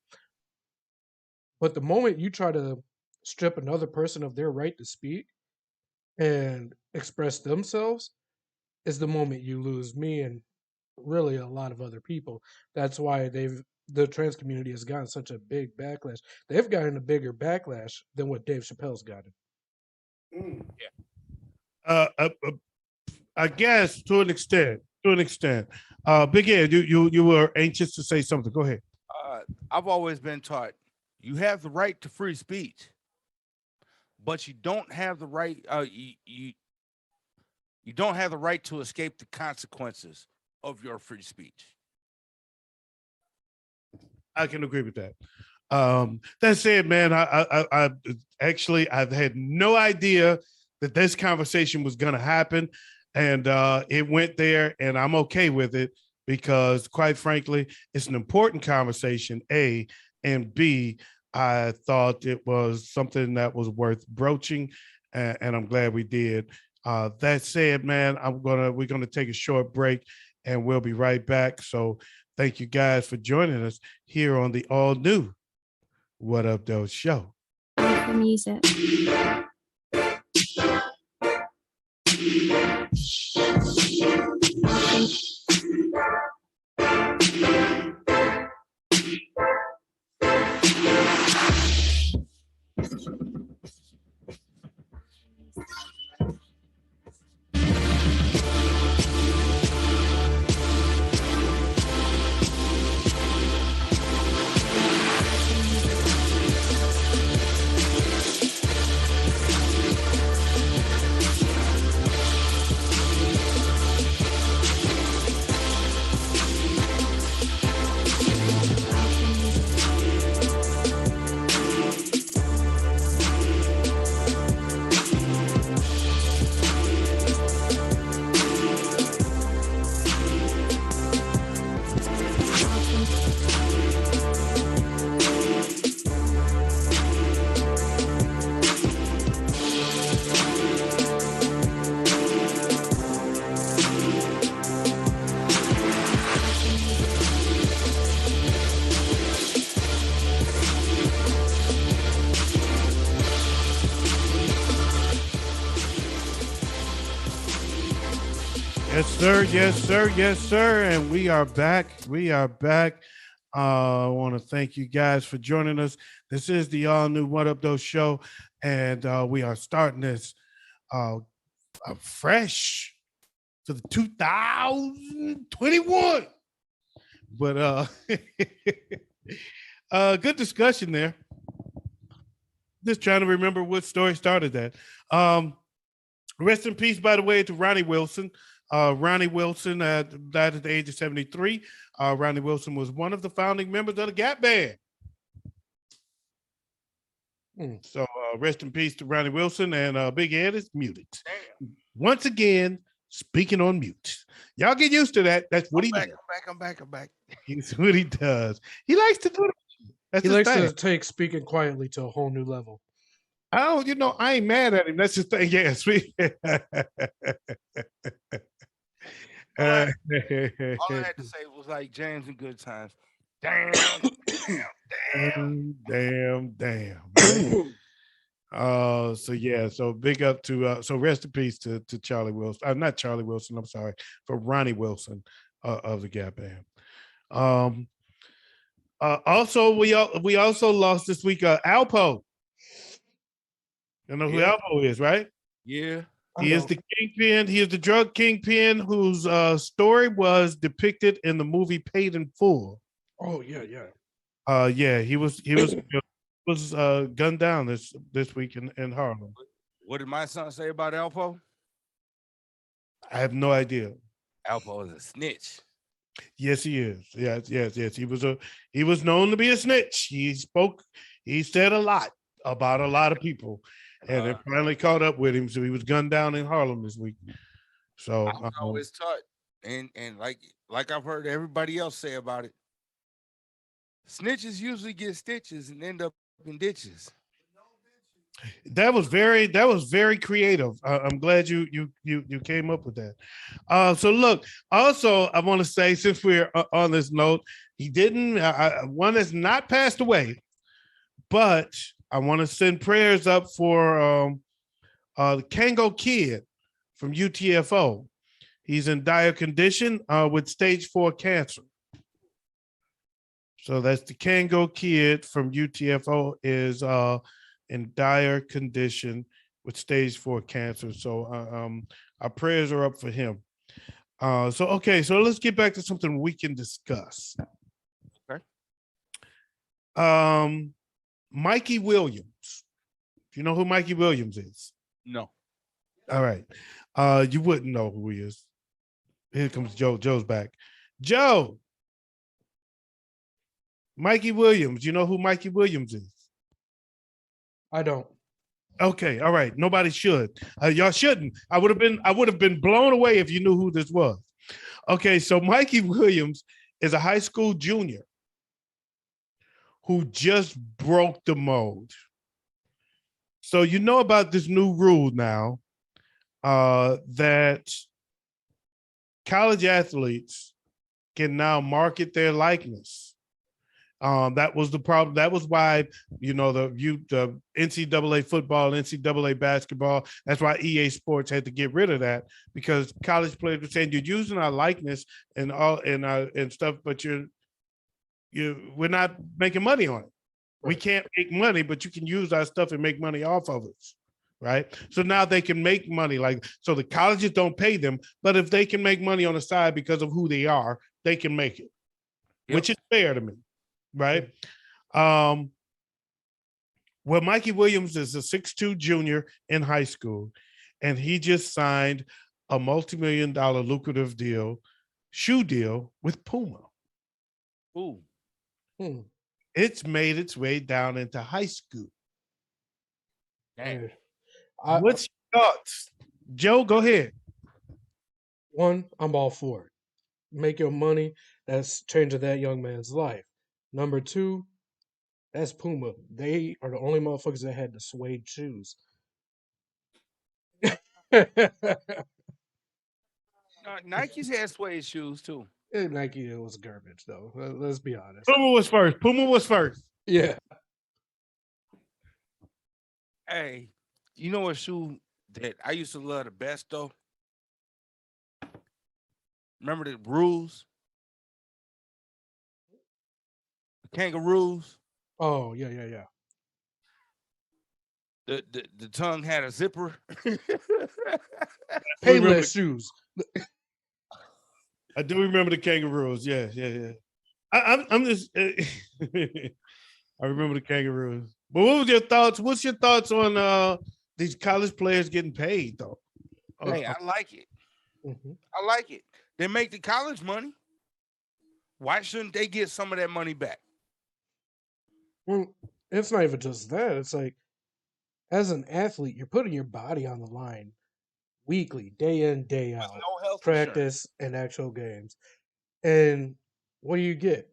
But the moment you try to strip another person of their right to speak and express themselves is the moment you lose me and really a lot of other people. That's why the trans community has gotten such a big backlash. They've gotten a bigger backlash than what Dave Chappelle's gotten. Yeah. I guess to an extent. Big Ed, you were anxious to say something. Go ahead. I've always been taught you have the right to free speech, but you don't have the right. You don't have the right to escape the consequences of your free speech. I can agree with that. That said, man, I actually I've had no idea that this conversation was going to happen. And it went there, and I'm okay with it because, quite frankly, it's an important conversation, A, and B, I thought it was something that was worth broaching, and I'm glad we did. That said, man, we're gonna take a short break, and we'll be right back. So thank you guys for joining us here on the all new What Up Doe Show. For music. Yes, sir. Yes, sir. Yes, sir. And we are back. We are back. I want to thank you guys for joining us. This is the all new What Up Doe Show, and we are starting this fresh to the 2021. But good discussion there. Just trying to remember what story started that. Rest in peace, by the way, to Ronnie Wilson. Ronnie Wilson died at the age of 73. Ronnie Wilson was one of the founding members of the Gap Band. So rest in peace to Ronnie Wilson, and Big Ed is muted. Damn. Once again, speaking on mute. Y'all get used to that. That's what he does. I'm back. That's what he does. He likes to do that. He likes to take speaking quietly to a whole new level. Oh, I ain't mad at him. That's his thing. Yes. All I had to say was like James in Good Times. Damn. So big up to so rest in peace to Charlie Wilson. Not Charlie Wilson, I'm sorry, for Ronnie Wilson of the Gap Band. Also we also lost this week Alpo. You know who Alpo is, right? Yeah. He is the kingpin. He is the drug kingpin whose story was depicted in the movie Paid in Full. Oh yeah. He was gunned down this week in Harlem. What did my son say about Alpo? I have no idea. Alpo is a snitch. Yes, he is. Yes. He was known to be a snitch. He said a lot about a lot of people. And it finally caught up with him, so he was gunned down in Harlem this week. So I always taught, and like I've heard everybody else say about it, snitches usually get stitches and end up in ditches. That was very creative. I'm glad you came up with that. So look, also I want to say, since we're on this note, he didn't. One has not passed away, but I want to send prayers up for the Kango Kid from UTFO. He's in dire condition with stage 4 cancer. So that's the Kango Kid from UTFO is in dire condition with stage 4 cancer. So our prayers are up for him. So let's get back to something we can discuss. Okay. Mikey Williams. Do you know who Mikey Williams is? No. All right. You wouldn't know who he is. Here comes Joe. Joe's back. Joe. Mikey Williams. You know who Mikey Williams is? I don't. Okay. All right. Nobody should. Y'all shouldn't. I would have been blown away if you knew who this was. Okay. So Mikey Williams is a high school junior who just broke the mold. So you know about this new rule now that college athletes can now market their likeness. That was the problem. That was why, the NCAA football, NCAA basketball. That's why EA Sports had to get rid of that, because college players were saying you're using our likeness and all and stuff, but we're not making money on it. We can't make money, but you can use our stuff and make money off of it. Right. So now they can make money. So the colleges don't pay them, but if they can make money on the side because of who they are, they can make it, which is fair to me. Right. Well, Mikey Williams is a 6'2" junior in high school, and he just signed a multi-million-dollar lucrative shoe deal with Puma. Ooh. It's made its way down into high school. Dang. What's your thoughts? Joe, go ahead. One, I'm all for it. Make your money. That's changing that young man's life. Number two, that's Puma. They are the only motherfuckers that had the suede shoes. Nike's had suede shoes too. Nike, it was garbage though. Let's be honest. Puma was first. Yeah. Hey, you know what shoe that I used to love the best though? Remember the rules? The kangaroos? Oh, yeah. The tongue had a zipper. Payless shoes. I do remember the kangaroos. Yeah. I'm just. I remember the kangaroos. But what was your thoughts? What's your thoughts on these college players getting paid though? Hey, I like it. Mm-hmm. I like it. They make the college money. Why shouldn't they get some of that money back? Well, it's not even just that. It's like, as an athlete, you're putting your body on the line weekly, day in, day out, no health practice and actual games. And what do you get?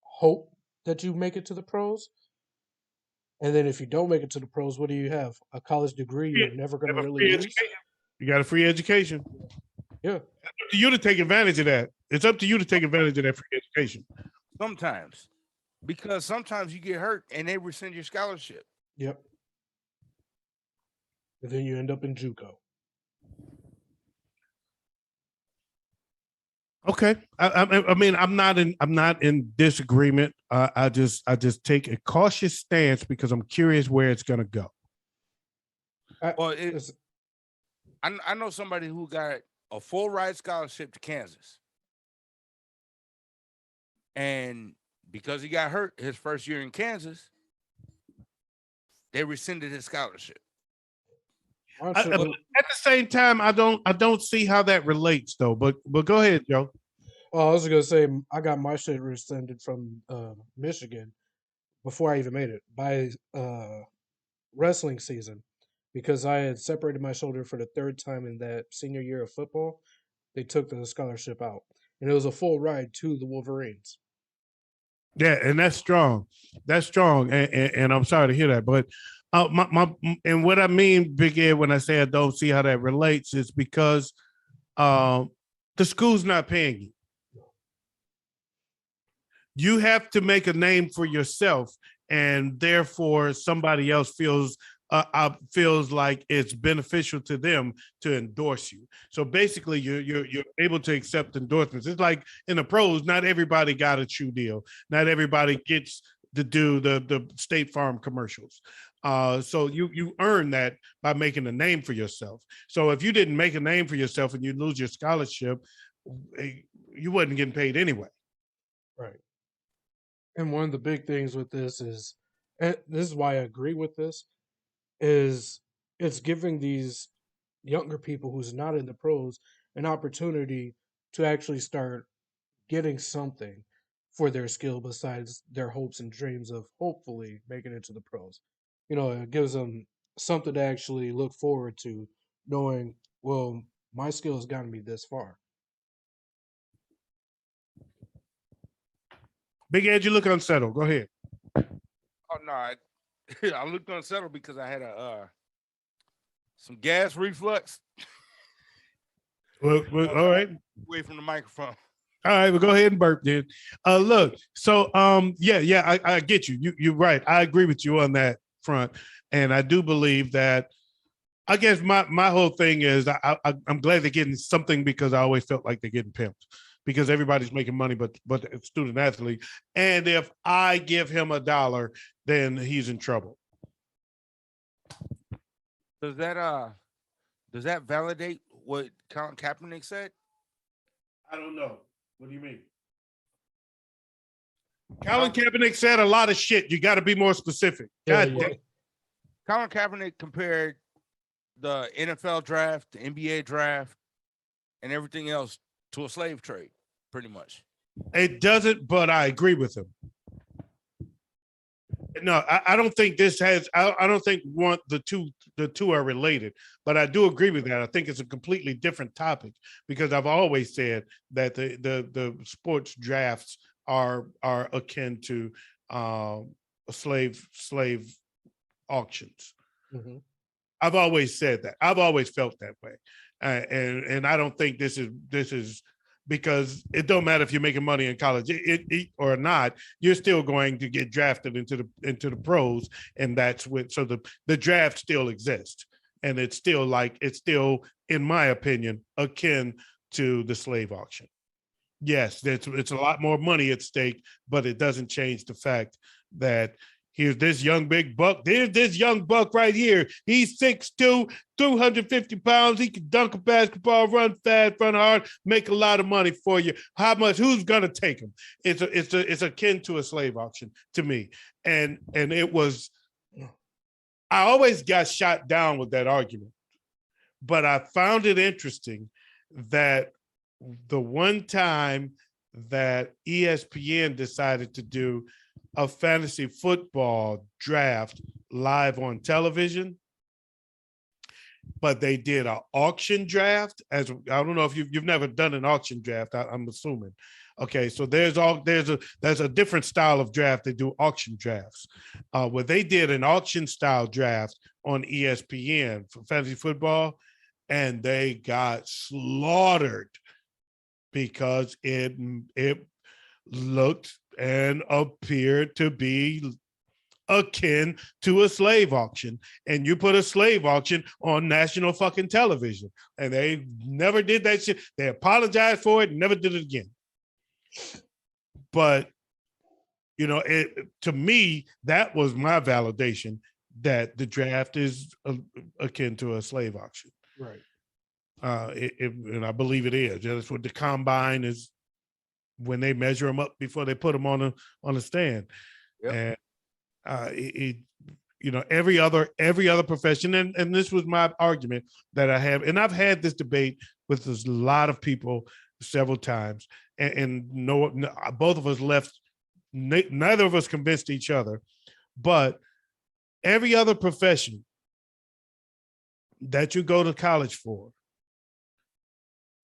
Hope that you make it to the pros. And then if you don't make it to the pros, what do you have? A college degree you're never going to really use? You got a free education. Yeah. It's up to you to take advantage of that. It's up to you to take advantage of that free education. Sometimes. Because sometimes you get hurt and they rescind your scholarship. Yep. And then you end up in JUCO. Okay. I mean, I'm not in disagreement. I just take a cautious stance because I'm curious where it's going to go. I know somebody who got a full ride scholarship to Kansas. And because he got hurt his first year in Kansas, they rescinded his scholarship. At the same time, I don't see how that relates though. But go ahead, Joe. Well, I was gonna say I got my shit rescinded from Michigan before I even made it by wrestling season because I had separated my shoulder for the third time in that senior year of football. They took the scholarship out, and it was a full ride to the Wolverines. Yeah, and that's strong. That's strong, and I'm sorry to hear that. But and what I mean, Big Ed, when I say I don't see how that relates, is because the school's not paying you. You have to make a name for yourself, and therefore somebody else feels like it's beneficial to them to endorse you. So basically, you're able to accept endorsements. It's like in the pros, not everybody got a shoe deal. Not everybody gets to do the State Farm commercials. So you earn that by making a name for yourself. So if you didn't make a name for yourself and you lose your scholarship, you wasn't getting paid anyway. Right. And one of the big things with this is, and this is why I agree with this, is it's giving these younger people who's not in the pros an opportunity to actually start getting something for their skill besides their hopes and dreams of hopefully making it to the pros. It gives them something to actually look forward to, knowing, well, my skill has gotten me this far. Big Ed, you look unsettled. Go ahead. no, I looked unsettled because I had some gas reflux. Well, all right. Away from the microphone. All right, well, go ahead and burp, dude. Look, so yeah, I get you. You're right. I agree with you on that front, and I do believe that. I guess my whole thing is I'm glad they're getting something because I always felt like they're getting pimped because everybody's making money, but the student athlete. And if I give him $1, then he's in trouble. Does that validate what Colin Kaepernick said? I don't know. What do you mean? Colin Kaepernick said a lot of shit. You got to be more specific. God damn. Colin Kaepernick compared the NFL draft, the NBA draft, and everything else to a slave trade, pretty much. It doesn't, but I agree with him. No, I don't think this has. I don't think the two are related, but I do agree with that. I think it's a completely different topic because I've always said that the sports drafts are akin to slave auctions. Mm-hmm. I've always said that. I've always felt that way, and I don't think this is. Because it don't matter if you're making money in college or not, you're still going to get drafted into the pros, and that's what. So the draft still exists, and it's still, in my opinion, akin to the slave auction. Yes, it's a lot more money at stake, but it doesn't change the fact that here's this young big buck. There's this young buck right here. He's 6'2", 250 pounds. He can dunk a basketball, run fast, run hard, make a lot of money for you. How much? Who's gonna take him? It's akin to a slave auction to me. And it was. I always got shot down with that argument, but I found it interesting that the one time that ESPN decided to do a fantasy football draft live on television, but they did an auction draft. As I don't know if you've never done an auction draft, I'm assuming. Okay, so there's a different style of draft. They do auction drafts. Where they did an auction style draft on ESPN for fantasy football, and they got slaughtered because it looked and appeared to be akin to a slave auction. And you put a slave auction on national fucking television. And they never did that shit. They apologized for it and never did it again. But, to me, that was my validation that the draft is akin to a slave auction. Right. And I believe it is. That's what the combine is. When they measure them up before they put them on the stand. Yep. And every other profession, and this was my argument that I have, and I've had this debate with a lot of people several times, and no, both of us left. Neither of us convinced each other, but every other profession that you go to college for,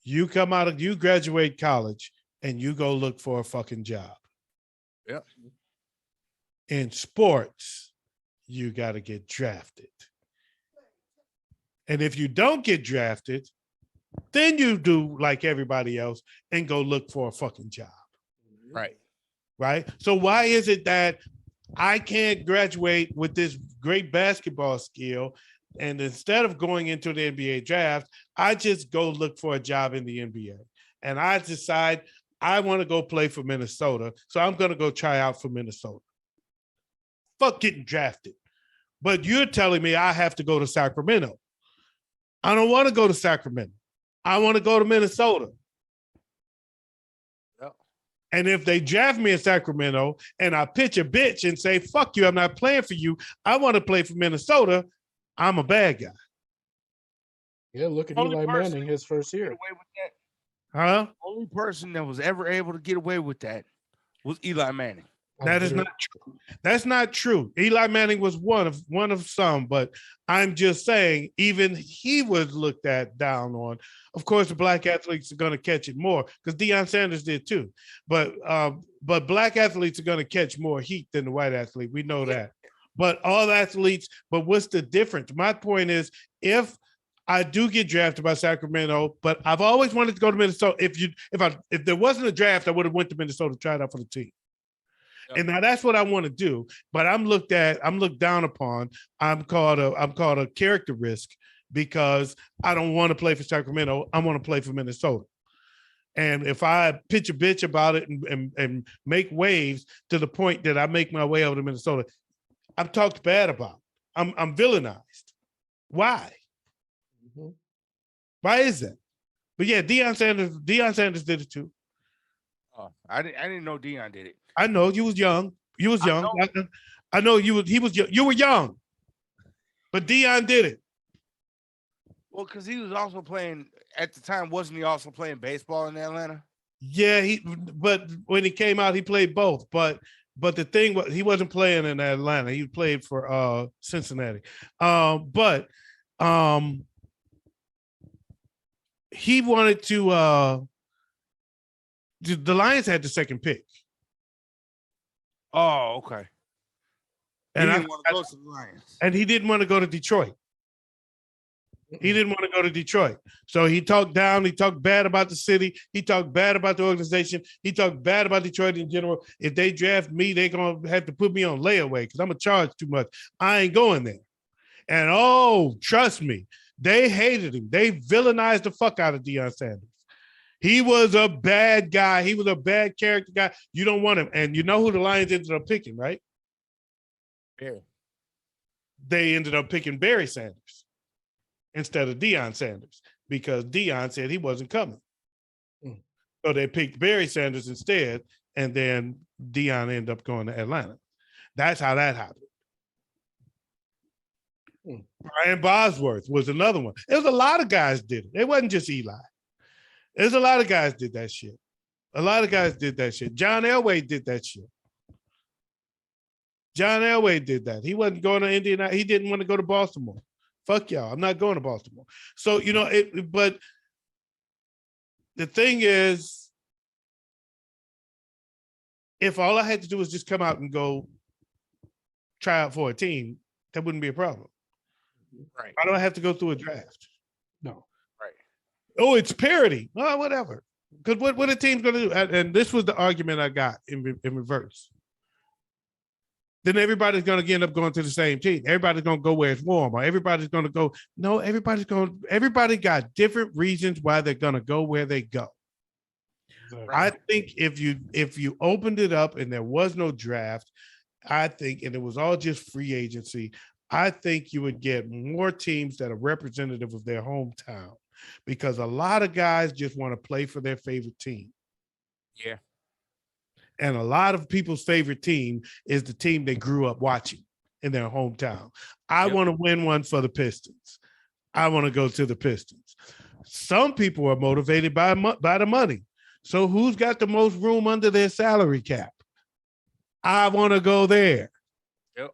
you graduate college. And you go look for a fucking job. Yep. In sports, you got to get drafted. And if you don't get drafted, then you do like everybody else and go look for a fucking job. Right. Right? So why is it that I can't graduate with this great basketball skill, and instead of going into the NBA draft, I just go look for a job in the NBA? And I decide I want to go play for Minnesota, so I'm going to go try out for Minnesota. Fuck getting drafted. But you're telling me I have to go to Sacramento. I don't want to go to Sacramento. I want to go to Minnesota. Yep. And if they draft me in Sacramento and I pitch a bitch and say, fuck you, I'm not playing for you, I want to play for Minnesota, I'm a bad guy. Yeah, look at Eli Manning his first year. Huh? The only person that was ever able to get away with that was Eli Manning. That is not true. That's not true. Eli Manning was one of some, but I'm just saying, even he was looked at down on. Of course, the black athletes are going to catch it more because Deion Sanders did too. But black athletes are going to catch more heat than the white athlete. We know that. But all athletes, but what's the difference? My point is, if I do get drafted by Sacramento, but I've always wanted to go to Minnesota. If there wasn't a draft, I would have went to Minnesota to try it out for the team. Yep. And now that's what I want to do. But I'm looked down upon. I'm called a character risk because I don't want to play for Sacramento. I want to play for Minnesota. And if I pitch a bitch about it and make waves to the point that I make my way over to Minnesota, I'm talked bad about. I'm villainized. Why? Mm-hmm. Why is that? But yeah, Deion Sanders did it too. Oh, I didn't know Deion did it. I know you was young. You was young. I know you were young. But Deion did it. Well, because he was also playing at the time, wasn't he also playing baseball in Atlanta? Yeah, but when he came out, he played both. But the thing was, he wasn't playing in Atlanta. He played for Cincinnati. But he wanted to. The Lions had the second pick. Oh, okay. And he didn't want to go to the Lions. And he didn't want to go to Detroit. He didn't want to go to Detroit. So he talked down. He talked bad about the city. He talked bad about the organization. He talked bad about Detroit in general. If they draft me, they're going to have to put me on layaway because I'm going to charge too much. I ain't going there. And trust me, they hated him. They villainized the fuck out of Deion Sanders. He was a bad guy. He was a bad character guy. You don't want him. And you know who the Lions ended up picking, right? Barry. They ended up picking Barry Sanders instead of Deion Sanders because Deion said he wasn't coming. So they picked Barry Sanders instead, and then Deion ended up going to Atlanta. That's how that happened. Brian Bosworth was another one. There was a lot of guys did it. It wasn't just Eli. There's a lot of guys did that shit. A lot of guys did that shit. John Elway did that shit. John Elway did that. He wasn't going to Indiana. He didn't want to go to Baltimore. Fuck y'all. I'm not going to Baltimore. So, but the thing is, if all I had to do was just come out and go try out for a team, that wouldn't be a problem. Right. I don't have to go through a draft. No. Right. Oh, it's parity. Well, whatever. Because what a team's going to do? And this was the argument I got in reverse. Then everybody's going to end up going to the same team. Everybody's going to go where it's warm, or everybody's going to go. No, everybody got different reasons why they're going to go where they go. Right. I think if you opened it up and there was no draft, and it was all just free agency, I think you would get more teams that are representative of their hometown because a lot of guys just want to play for their favorite team. Yeah. And a lot of people's favorite team is the team they grew up watching in their hometown. I want to win one for the Pistons. I want to go to the Pistons. Some people are motivated by the money. So who's got the most room under their salary cap? I want to go there. Yep.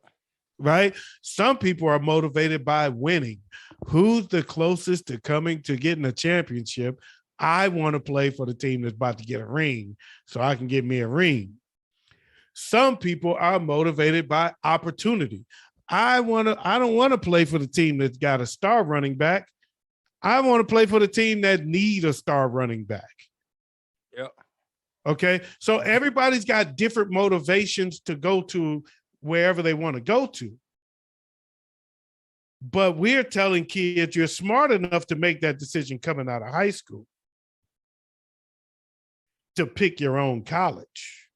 Right? Some people are motivated by winning. Who's the closest to coming to getting a championship? I want to play for the team that's about to get a ring so I can get me a ring. Some people are motivated by opportunity. I don't want to play for the team that's got a star running back. I want to play for the team that need a star running back. Yep. Okay. So everybody's got different motivations to go to wherever they want to go to. But we're telling kids you're smart enough to make that decision coming out of high school to pick your own college.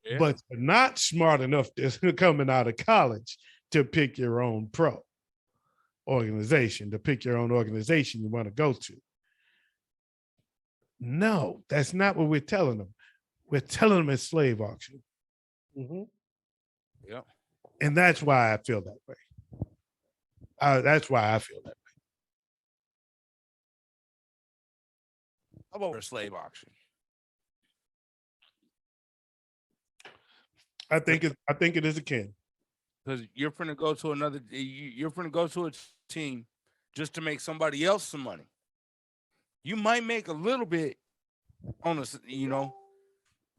Yeah. But you're not smart enough to coming out of college to pick your own pro organization, to pick your own organization you want to go to. No, that's not what we're telling them. We're telling them it's slave auction. Mm-hmm. Yeah. And that's why I feel that way. That's why I feel that way. How about a slave auction? I think it is akin. Because you're finna go to you're finna go to a team just to make somebody else some money. You might make a little bit on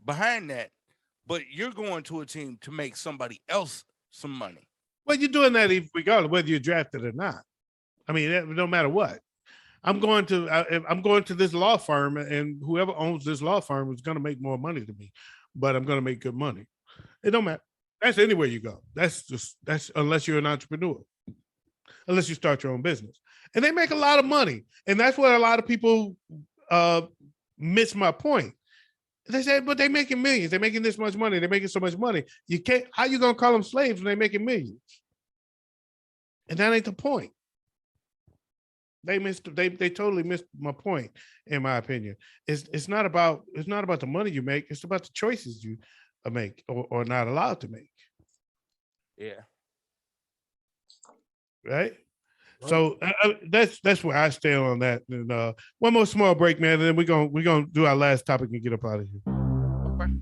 behind that, but you're going to a team to make somebody else some money. Well, you're doing that regardless whether you're drafted or not. I mean, no matter what. I'm going to this law firm, and whoever owns this law firm is going to make more money than me, but I'm going to make good money. It don't matter. That's anywhere you go. That's unless you're an entrepreneur, unless you start your own business, and they make a lot of money, and that's where a lot of people miss my point. They say, but they're making millions. They're making this much money. They're making so much money. You can't. How you gonna call them slaves when they're making millions? And that ain't the point. They totally missed my point, in my opinion. It's not about the money you make, it's about the choices you make or not allowed to make. Yeah. Right? So that's where I stand on that. And one more small break, man, and then we're gonna do our last topic and get up out of here. Okay.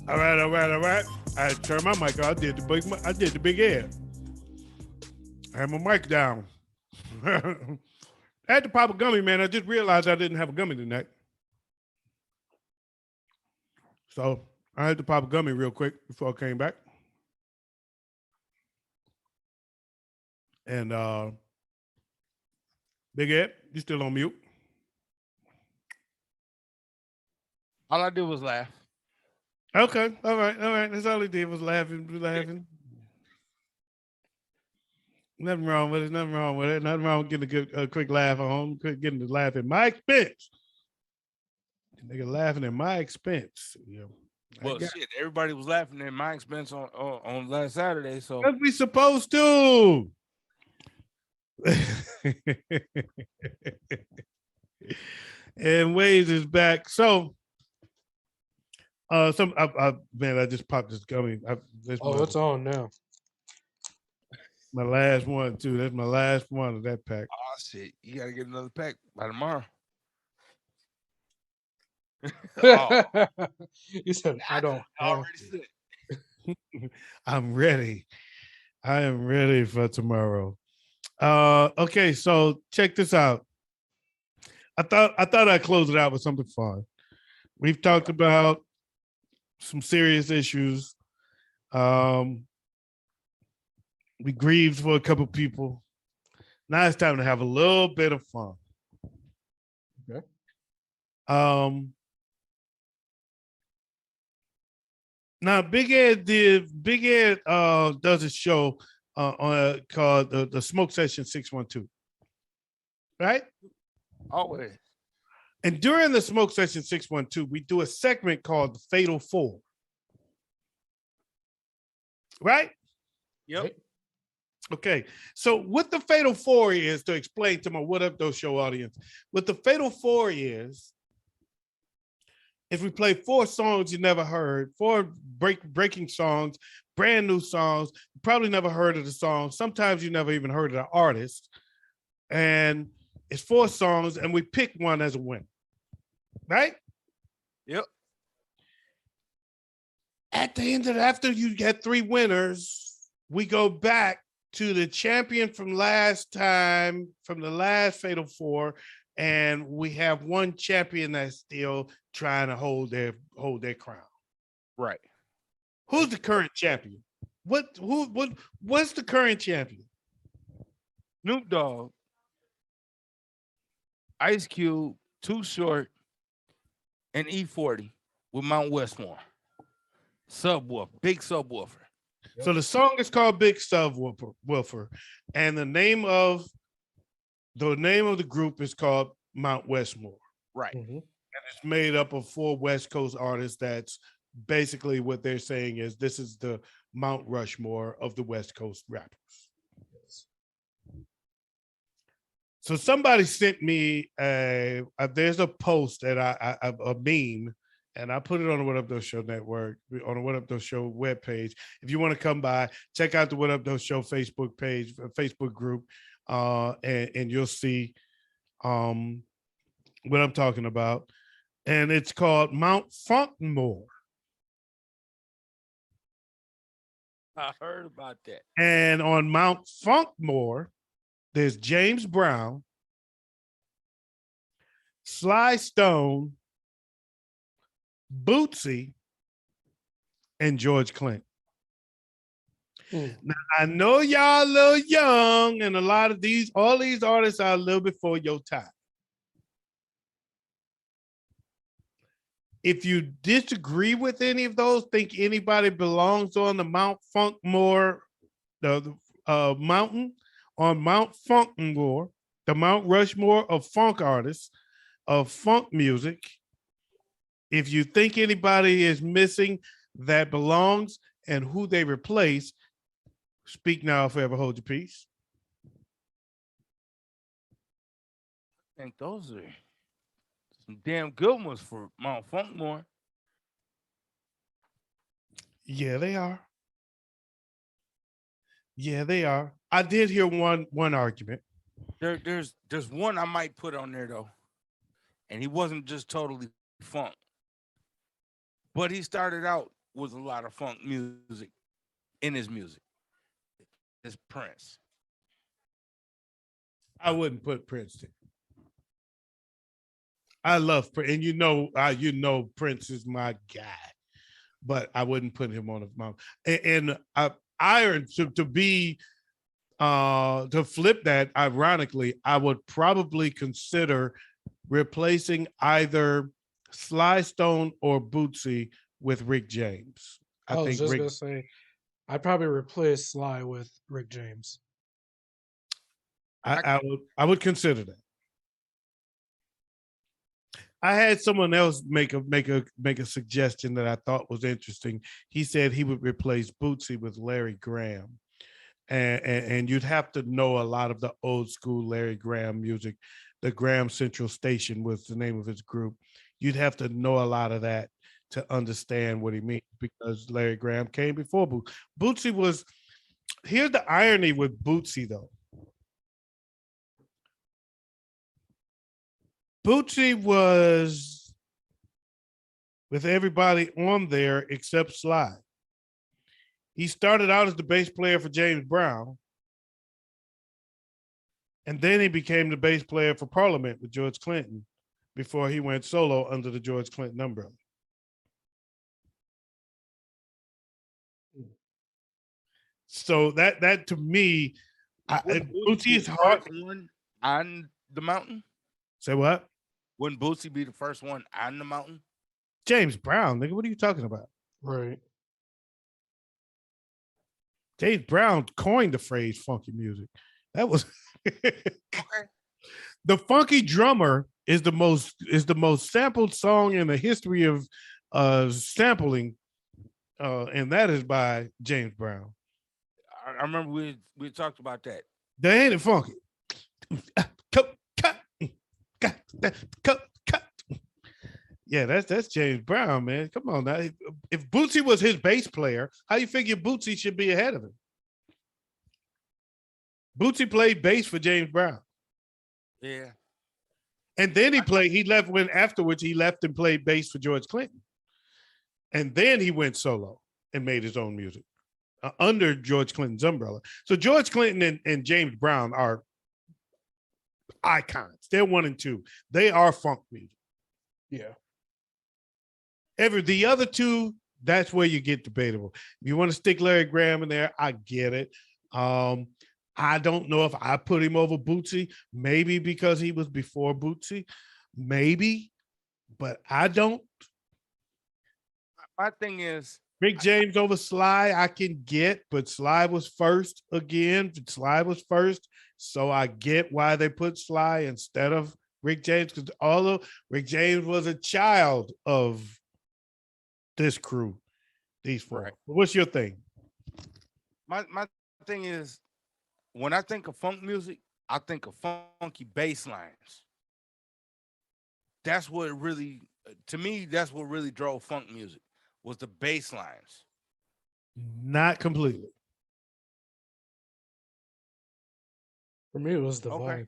All right. I turned my mic on. I did the big air. I had my mic down. I had to pop a gummy, man. I just realized I didn't have a gummy tonight. So I had to pop a gummy real quick before I came back. And Big Ed, you still on mute? All I did was laugh. Okay, all right. That's all he did was laughing. Nothing wrong with it. Nothing wrong with getting a quick laugh at home. Getting to laugh at my expense. Nigga laughing at my expense. Yeah. Well, shit, everybody was laughing at my expense on last Saturday. So that's we supposed to. And Waze is back. So, man, I just popped this gummy. It's on now. My last one too. That's my last one of that pack. Oh shit, you gotta get another pack by tomorrow. You said I don't. I'm ready. I am ready for tomorrow. Okay, so check this out. I thought I'd close it out with something fun. We've talked about some serious issues. We grieved for a couple people. Now it's time to have a little bit of fun. Okay. Now Big Ed does a show called the Smoke Session 612. Right? Always. And during the Smoke Session 612, we do a segment called the Fatal Four. Right? Yep. Okay. So what the Fatal Four is, to explain to my What Up Doe Show audience, what the Fatal Four is, if we play 4 songs you never heard, 4 breaking songs, brand new songs, you probably never heard of the song. Sometimes you never even heard of the artist. And it's 4 songs, and we pick one as a winner. Right? Yep. At the end of after you get 3 winners, we go back to the champion from last time, from the last Fatal Four, and we have one champion that's still trying to hold their crown. Right. Who's the current champion? What's the current champion? Snoop Dogg, Ice Cube, Too Short, and E40 with Mount Westmore. Subwoofer, big subwoofer. So the song is called Big Subwoofer, and the name of the group is called Mount Westmore. Right. Mm-hmm. And it's made up of 4 West Coast artists. That's basically what they're saying is this is the Mount Rushmore of the West Coast rappers. So somebody sent me there's a post that a meme, and I put it on the What Up Doe Show network, on the What Up Doe Show webpage. If you want to come by, check out the What Up Doe Show Facebook page, Facebook group, and you'll see what I'm talking about. And it's called Mount Funkmore. I heard about that. And on Mount Funkmore, there's James Brown, Sly Stone, Bootsy, and George Clinton. Now, I know y'all a little young, and all these artists are a little before your time. If you disagree with any of those, think anybody belongs on the Mount Funkmore, the mountain, on Mount Funkmore, the Mount Rushmore of funk artists, of funk music. If you think anybody is missing that belongs and who they replace, speak now, forever hold your peace. I think those are some damn good ones for Mount Funkmore. Yeah, they are. Yeah, they are. I did hear one argument. There's one I might put on there though, and he wasn't just totally funk, but he started out with a lot of funk music in his music. It's Prince. I wouldn't put Prince there. I love Prince, and you know Prince is my guy, but I wouldn't put him on the mountain. And Iron to flip that, ironically, I would probably consider replacing either Sly Stone or Bootsy with Rick James. I was just gonna say, I'd probably replace Sly with Rick James. I would consider that. I had someone else make a suggestion that I thought was interesting. He said he would replace Bootsy with Larry Graham. And you'd have to know a lot of the old school Larry Graham music. The Graham Central Station was the name of his group. You'd have to know a lot of that to understand what he means, because Larry Graham came before Bootsy. Bootsy was, here's the irony with Bootsy though. Bootsy was with everybody on there except Sly. He started out as the bass player for James Brown, and then he became the bass player for Parliament with George Clinton before he went solo under the George Clinton umbrella. So that to me, Bootsy is hard. One on the mountain. Say what? Wouldn't Bootsy be the first one on the mountain? James Brown, nigga, what are you talking about? Right. James Brown coined the phrase funky music. That was Okay. The Funky Drummer is the most sampled song in the history of sampling, and that is by James Brown. I remember we talked about that. They ain't it funky. Yeah, that's James Brown, man. Come on now. If Bootsy was his bass player, how you figure Bootsy should be ahead of him? Bootsy played bass for James Brown. Yeah. And then afterwards he left and played bass for George Clinton. And then he went solo and made his own music under George Clinton's umbrella. So George Clinton and James Brown are icons. They're 1 and 2. They are funk music. Yeah. The other two, that's where you get debatable. If you want to stick Larry Graham in there, I get it. I don't know if I put him over Bootsy, maybe because he was before Bootsy, maybe, but I don't. My thing is, Rick James over Sly, I can get, but Sly was first again. Sly was first, so I get why they put Sly instead of Rick James, because although Rick James was a child of this crew, these four. Right. What's your thing? My thing is, when I think of funk music, I think of funky bass lines. That's what really, to me, that's what really drove funk music was the bass lines. Not completely. For me, it was the Okay. vibe.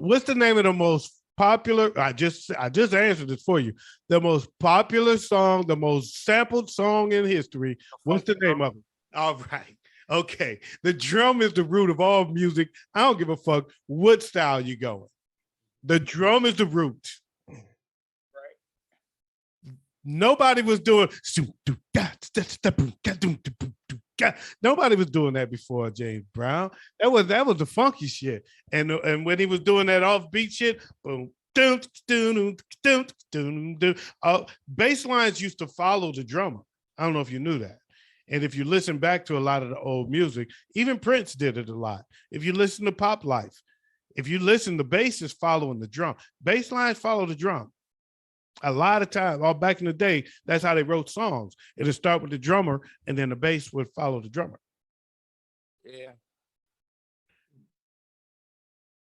What's the name of the most popular? I just answered this for you. The most popular song, the most sampled song in history. What's the name of it? All right. Okay. The drum is the root of all music. I don't give a fuck what style you going. The drum is the root. Nobody was doing. Nobody was doing that before James Brown. That was the funky shit. And when he was doing that offbeat shit, boom, bass lines used to follow the drummer. I don't know if you knew that. And if you listen back to a lot of the old music, even Prince did it a lot. If you listen to Pop Life, if you listen, the bass is following the drum. Bass lines follow the drum. A lot of times, all back in the day, that's how they wrote songs. It'd start with the drummer, and then the bass would follow the drummer. Yeah.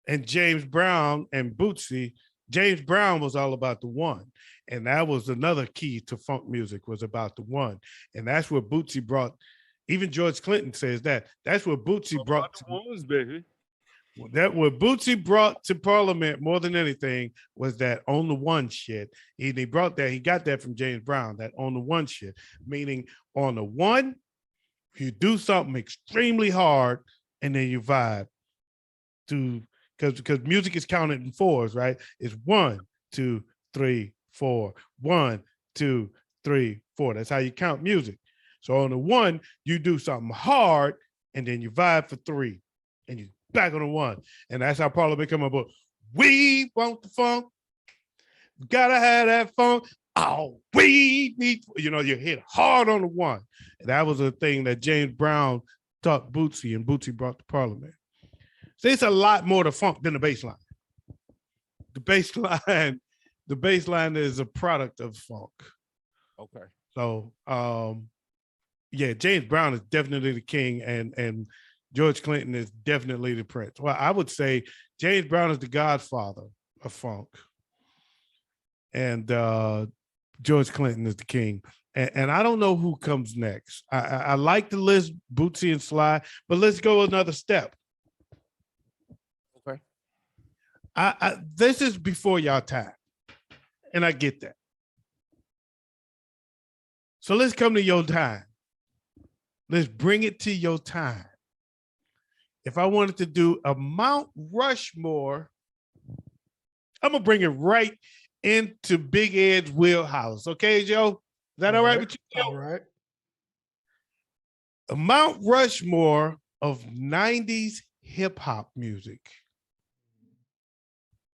And James Brown and Bootsy, James Brown was all about the one. And that was another key to funk music, was about the one. And that's what Bootsy brought. Even George Clinton says that. That's what Bootsy brought. The ones, baby. That what Bootsy brought to Parliament more than anything was that on the one shit. He brought that, he got that from James Brown, that on the one shit, meaning on the one, you do something extremely hard and then you vibe to, because music is counted in fours, right? It's 1, 2, 3, 4, 1, 2, 3, 4. That's how you count music. So on the one, you do something hard and then you vibe for 3 and you back on the 1. And that's how Parliament come up with, we want the funk. Gotta have that funk. Oh, we need, you hit hard on the 1. And that was a thing that James Brown taught Bootsy, and Bootsy brought to Parliament. So it's a lot more to funk than the bass line. The bass line is a product of funk. Okay. So yeah, James Brown is definitely the king, and George Clinton is definitely the prince. Well, I would say James Brown is the godfather of funk. And George Clinton is the king. And I don't know who comes next. I like the list, Bootsy and Sly, but let's go another step. Okay. This is before y'all time. And I get that. So let's come to your time. Let's bring it to your time. If I wanted to do a Mount Rushmore, I'm going to bring it right into Big Ed's wheelhouse. Okay, Joe? Is that all right with you, Joe? All right. A Mount Rushmore of 90s hip hop music.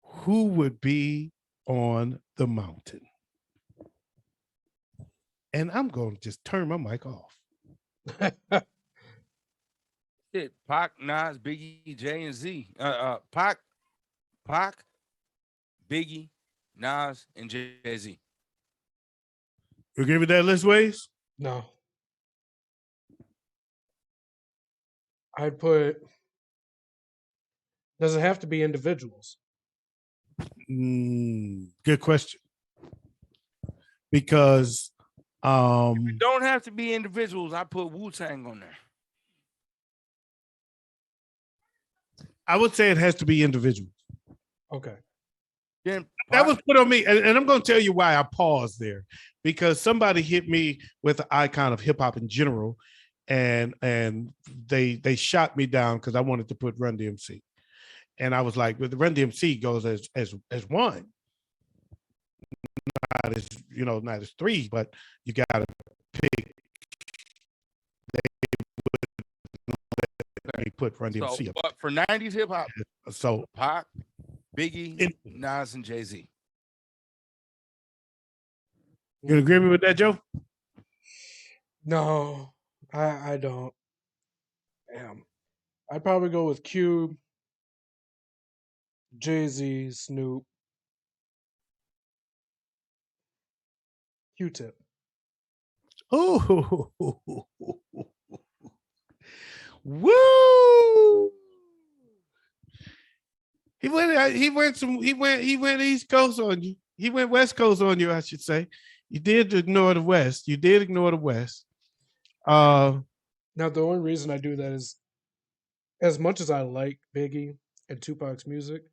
Who would be on the mountain? And I'm going to just turn my mic off. Shit, Pac, Nas, Biggie, J, and Z. Pac, Biggie, Nas, and Jay-Z. You agree with that list, Ways? No. I'd put, does it have to be individuals? Good question. Because It don't have to be individuals. I put Wu-Tang on there. I would say it has to be individuals. Okay. Then That was put on me, and I'm going to tell you why I paused there, because somebody hit me with the icon of hip hop in general, and they shot me down because I wanted to put Run DMC, and I was like, "But the Run DMC goes as one, not as 3, but you got to pick." They put Run DMC so, up. but for 90s hip hop, So Pac, Biggie, Nas, and Jay-Z. You agree with that, Joe? No, I don't. Damn. I'd probably go with Cube, Jay-Z, Snoop, Q-Tip. Oh, woo! He went East Coast on you. He went West Coast on you, I should say. You did ignore the West. You did ignore the West. Now, the only reason I do that is, as much as I like Biggie and Tupac's music,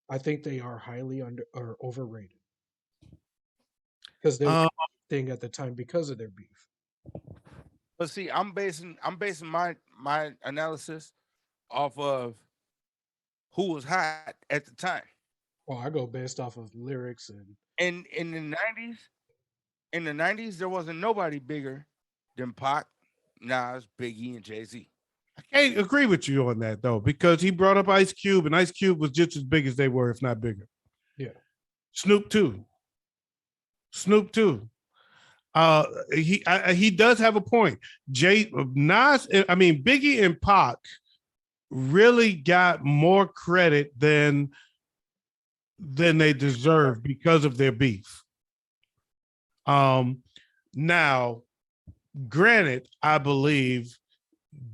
I think they are highly under or overrated because they were thing at the time because of their beef. But see, I'm basing my analysis off of who was hot at the time. Well, I go based off of lyrics and And in the nineties, there wasn't nobody bigger than Pac, Nas, Biggie, and Jay-Z. I can't agree with you on that though, because he brought up Ice Cube, and Ice Cube was just as big as they were, if not bigger. yeah. Snoop too. Snoop too. He does have a point. Biggie and Pac really got more credit than they deserve because of their beef. Now, granted, I believe,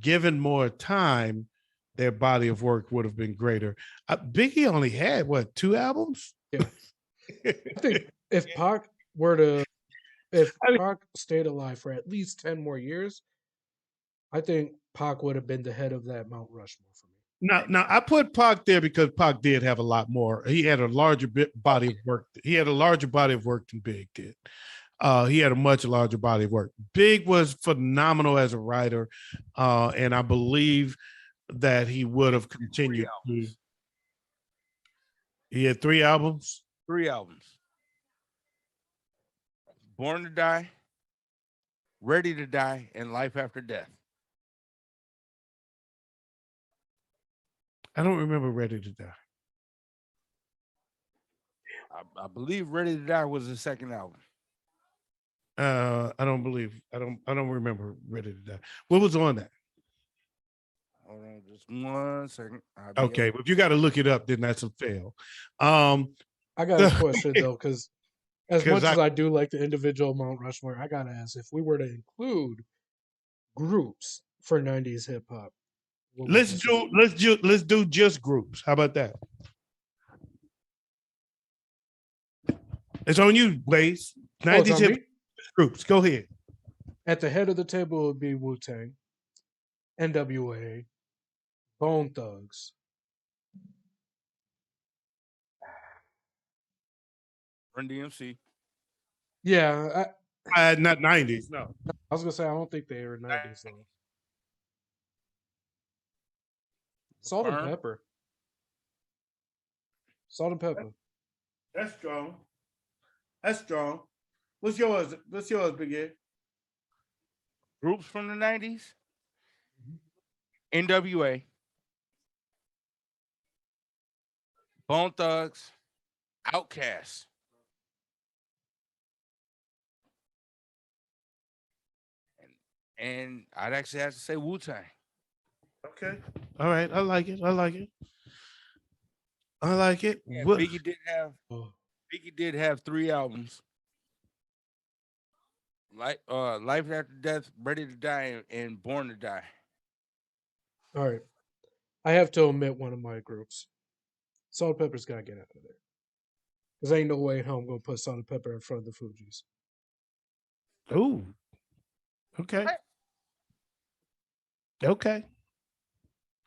given more time, their body of work would have been greater. Biggie only had what, 2 albums? Yeah. I think if Pac were to, if Pac stayed alive for at least 10 more years, I think Pac would have been the head of that Mount Rushmore for me. Now I put Pac there because Pac did have a lot more. He had a larger body of work. He had a larger body of work than Big did. He had a much larger body of work. Big was phenomenal as a writer, and I believe that he would have continued to. He had 3 albums. 3 albums. Born to Die, Ready to Die, and Life After Death. I don't remember Ready to Die. I believe Ready to Die was the second album. I don't remember Ready to Die. What was on that? Hold on just 1 second. Okay, but if you got to look it up, then that's a fail. I got a question though, because as much as I do like the individual Mount Rushmore, I gotta ask, if we were to include groups for 90s hip hop, let's do just groups. How about that? It's on you, Blaze. 90s hip groups. Go ahead. At the head of the table would be Wu-Tang, NWA, Bone Thugs. Run DMC. Yeah, Not 90s. No, I was gonna say I don't think they were 90s though. Salt and Pepper. Salt and Pepper. That's strong. That's strong. What's yours? Big Ed? Groups from the 90s. NWA. Bone Thugs. Outkast. And I'd actually have to say Wu-Tang. Okay. All right. I like it. Yeah, What? Biggie did have 3 albums. Life After Death, Ready to Die, and Born to Die. All right. I have to omit one of my groups. Salt and Pepper's gotta get out of there. Because ain't no way in hell I'm gonna put Salt and Pepper in front of the Fugees. Ooh. Okay. What? Okay.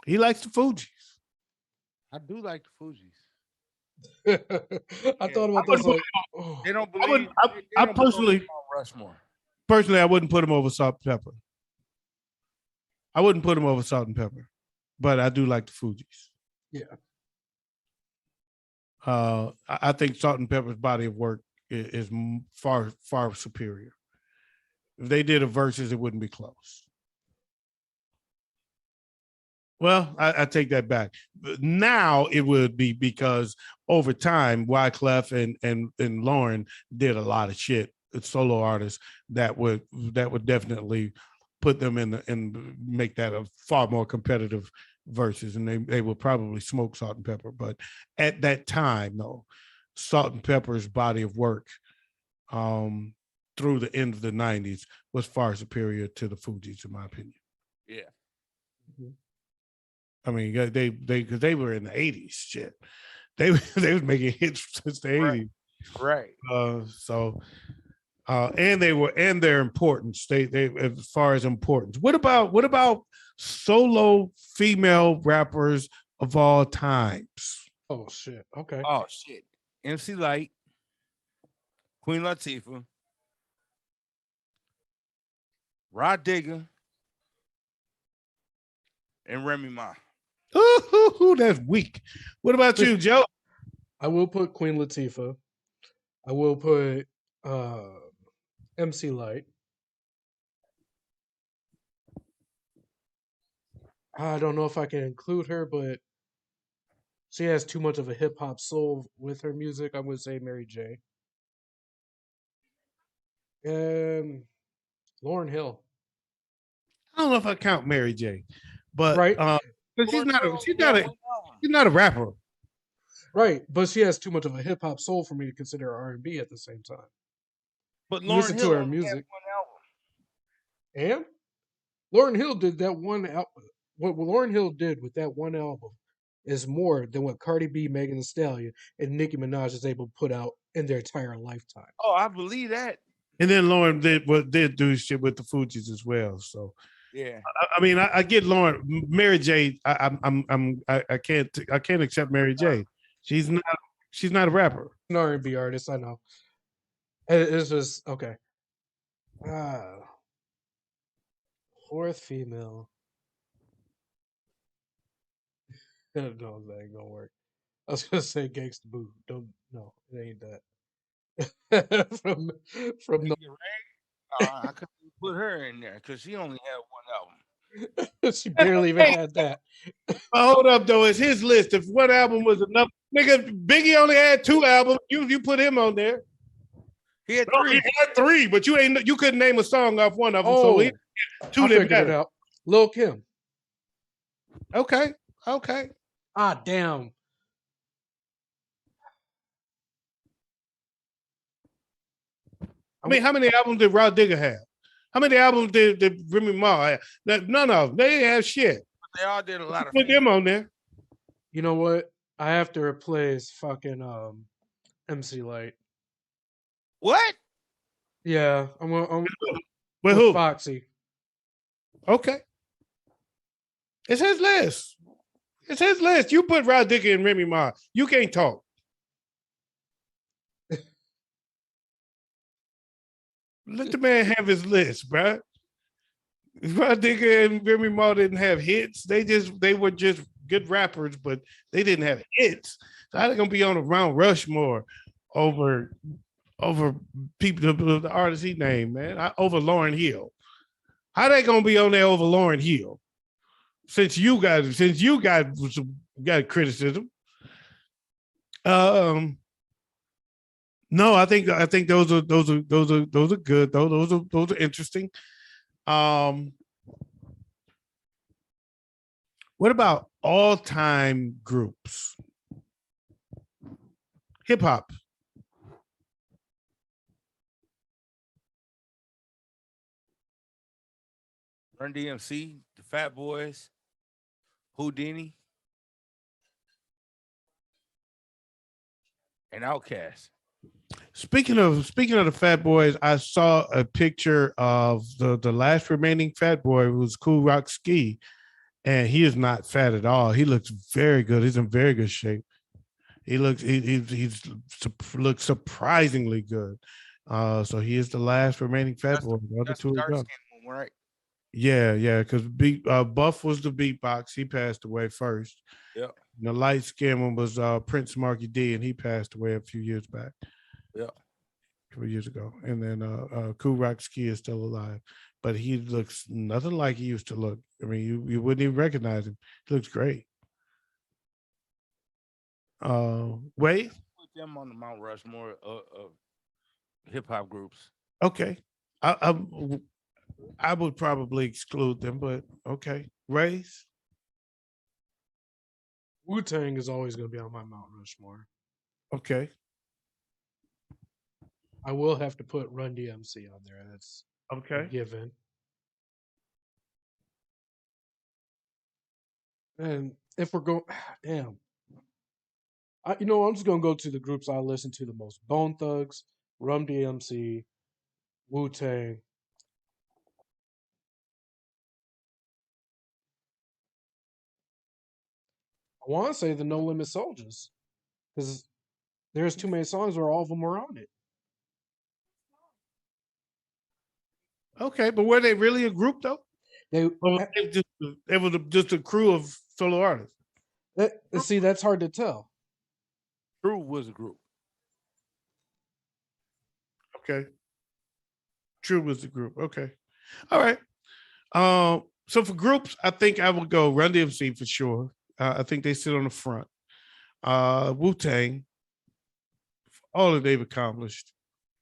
He likes the Fugees. I do like the Fugees. I thought about this like, They don't believe. I personally, Rushmore. I wouldn't put him over Salt and Pepper. I wouldn't put him over Salt and Pepper, but I do like the Fugees. Yeah. I think Salt and Pepper's body of work is far, far superior. If they did a versus, it wouldn't be close. Well, I take that back. Now it would be because over time, Wyclef and Lauren did a lot of shit. Solo artists that would definitely put them in and make that a far more competitive versus, and they would probably smoke Salt and Pepper. But at that time, though, Salt and Pepper's body of work through the end of the 90s was far superior to the Fugees, in my opinion. Yeah. I mean, because they were in the 80s. Shit, they they was making hits since the 80s. Right. So and their importance. They as far as importance. What about solo female rappers of all times? Oh shit. Okay. Oh shit. MC Light, Queen Latifah, Rod Digger, and Remy Ma. Ooh, that's weak. What about you, Joe? I will put Queen Latifah. I will put MC Light. I don't know if I can include her, but she has too much of a hip hop soul with her music. I'm gonna say Mary J. And Lauren Hill. I don't know if I count Mary J, but Right? but Lord knows we have one album. she's not a rapper. Right. But she has too much of a hip hop soul for me to consider R&B at the same time. But You Lauren listen Hill to her only had music. one album. And Lauren Hill did that one album. What Lauren Hill did with that one album is more than what Cardi B, Megan Thee Stallion, and Nicki Minaj is able to put out in their entire lifetime. Oh, I believe that. And then Lauren did do shit with the Fugees as well. So Yeah. I mean, I get Lauren. Mary J. I can't accept Mary J. She's not a rapper. An R&B artist, I know. It's just okay. Ah, fourth female. No, that ain't gonna work. I was gonna say Gangsta Boo. Don't no, it ain't that. from the I couldn't put her in there because she only had one album. she barely even had that. Hold up though, it's his list. If one album was enough, nigga, Biggie only had 2 albums. You put him on there. He had No, three. he had 3, but you couldn't name a song off one of them. Oh, So he had 2 I that figured it mattered. out. Lil Kim. Okay. Ah, damn. I mean, how many albums did Rod Digger have? How many albums did Remy Ma have? None of them. They didn't have shit. But they all did a lot of Put them on there. You know what? I have to replace fucking MC Light. What? Yeah, I'm With with who? Foxy. Okay. It's his list. It's his list. You put Rod Digger and Remy Ma. You can't talk. Let the man have his list, bro. Rod Digger and Remy Ma didn't have hits. They were just good rappers, but they didn't have hits. So how they gonna be on a Mount Rushmore over people the artists he named, man? Over Lauryn Hill. How they gonna be on there over Lauryn Hill? Since you got criticism. No, I think those are good. Those are interesting. What about all-time groups? Hip hop. Run DMC, the Fat Boys, Houdini, and Outkast. Speaking of the Fat Boys, I saw a picture of the last remaining Fat Boy, who was Cool Rock Ski, and he is not fat at all. He looks very good. He's in very good shape. He looks looks surprisingly good. So he is the last remaining Fat Boy. The other two are gone. One, right? Yeah, because Buff was the beatbox. He passed away first. Yeah. The light skin one was Prince Marky D, and he passed away a few years back. Yeah. A couple years ago. And then Cool Rock Ski is still alive. But he looks nothing like he used to look. I mean, you wouldn't even recognize him. He looks great. Wait. Put them on the Mount Rushmore of hip hop groups. Okay. I would probably exclude them, but okay. Race. Wu-Tang is always going to be on my Mount Rushmore. Okay. I will have to put Run DMC on there. That's Okay. given. And if we're going, damn, I'm just gonna go to the groups I listen to the most: Bone Thugs, Rum DMC, Wu Tang. I want to say the No Limit Soldiers because there's too many songs where all of them were on it. Okay, but were they really a group though? They Or they were just a crew of solo artists? see that's hard to tell. True was a group. Okay. True was the group. Okay. All right. So for groups, I think I would go Run DMC for sure. I think they sit on the front. Wu Tang, all that they've accomplished.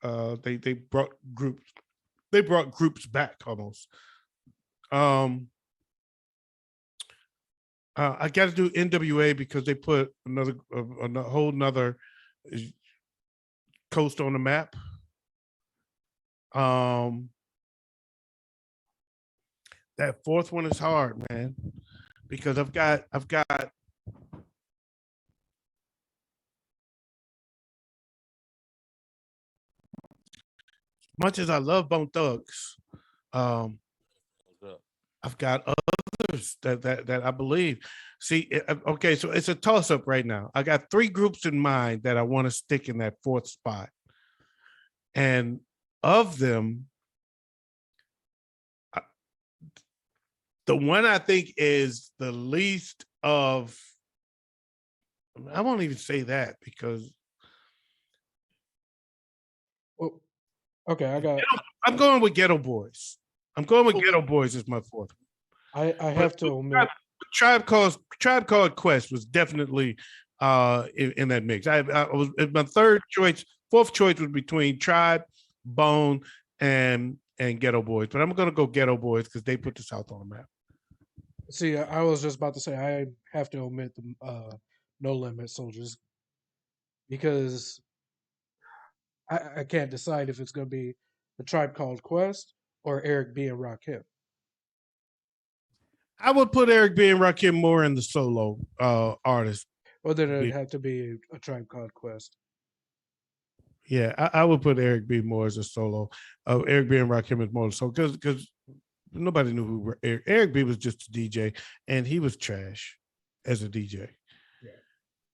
They brought groups back almost. I got to do NWA because they put a whole nother coast on the map. That fourth one is hard, man, because I've got much as I love Bone Thugs, I've got others that I believe. See, okay, so it's a toss up right now. I got three groups in mind that I want to stick in that fourth spot, and of them, the one I think is the least of. I won't even say that because. Well, okay, I'm going with Ghetto Boys. I'm going with Ghetto Boys as my fourth. I have to omit. Tribe Called Quest was definitely in that mix. I was my fourth choice was between Tribe, Bone, and Ghetto Boys, but I'm going to go Ghetto Boys because they put the South on the map. See, I was just about to say I have to omit the No Limit Soldiers because I can't decide if it's going to be the Tribe Called Quest or Eric B and Rakim. I would put Eric B and Rakim more in the solo artist. Or then it'd have to be a Tribe Called Quest. Yeah, I would put Eric B more as a solo. Eric B and Rakim is more so because nobody knew who Eric B was. Just a DJ, and he was trash as a DJ. Yeah.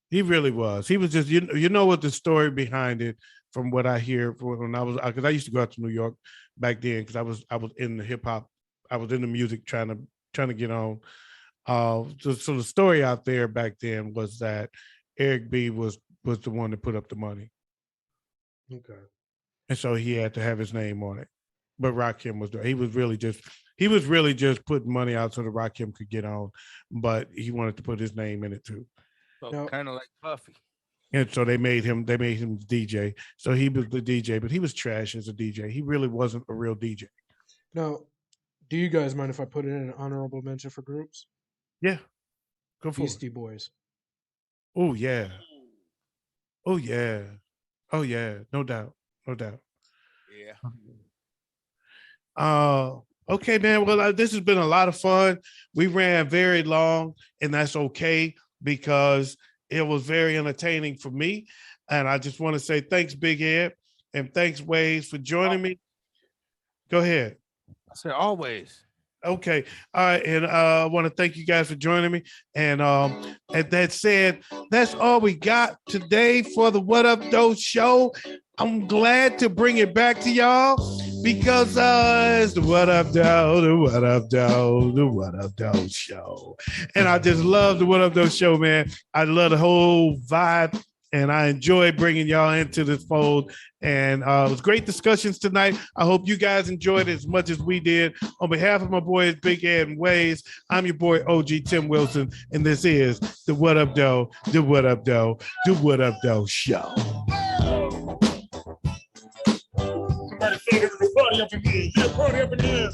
He really was. He was just you know what the story behind it from what I hear when I was because I used to go out to New York back then because I was in the hip hop, I was in the music trying to get on. So the story out there back then was that Eric B was the one that put up the money. Okay. And so he had to have his name on it. But Rakim was there. He was really just putting money out so that Rakim could get on, but he wanted to put his name in it too. So kind of like Puffy. And so they made him DJ. So he was the DJ, but he was trash as a DJ. He really wasn't a real DJ. Now, do you guys mind if I put it in an honorable mention for groups? Yeah. Go for Beastie Boys. Oh yeah. Oh yeah. Oh yeah. No doubt. No doubt. Yeah. Okay, man. Well, this has been a lot of fun. We ran very long, and that's okay because it was very entertaining for me. And I just want to say thanks, Big Ed, and thanks, Waves, for joining me. Go ahead. I said always. Okay. All right. And I want to thank you guys for joining me. And that said, that's all we got today for the What Up Doe Show. I'm glad to bring it back to y'all because it's the What Up Doe, the What Up Doe, the What Up Doe Show. And I just love the What Up Doe Show, man. I love the whole vibe. And I enjoy bringing y'all into this fold. And it was great discussions tonight. I hope you guys enjoyed it as much as we did. On behalf of my boys, Big Ed and Ways, I'm your boy, OG Tim Wilson. And this is the What Up Doe, the What Up Doe, the What Up Doe Show. Somebody say there's a party up in here. Yeah, party up in here.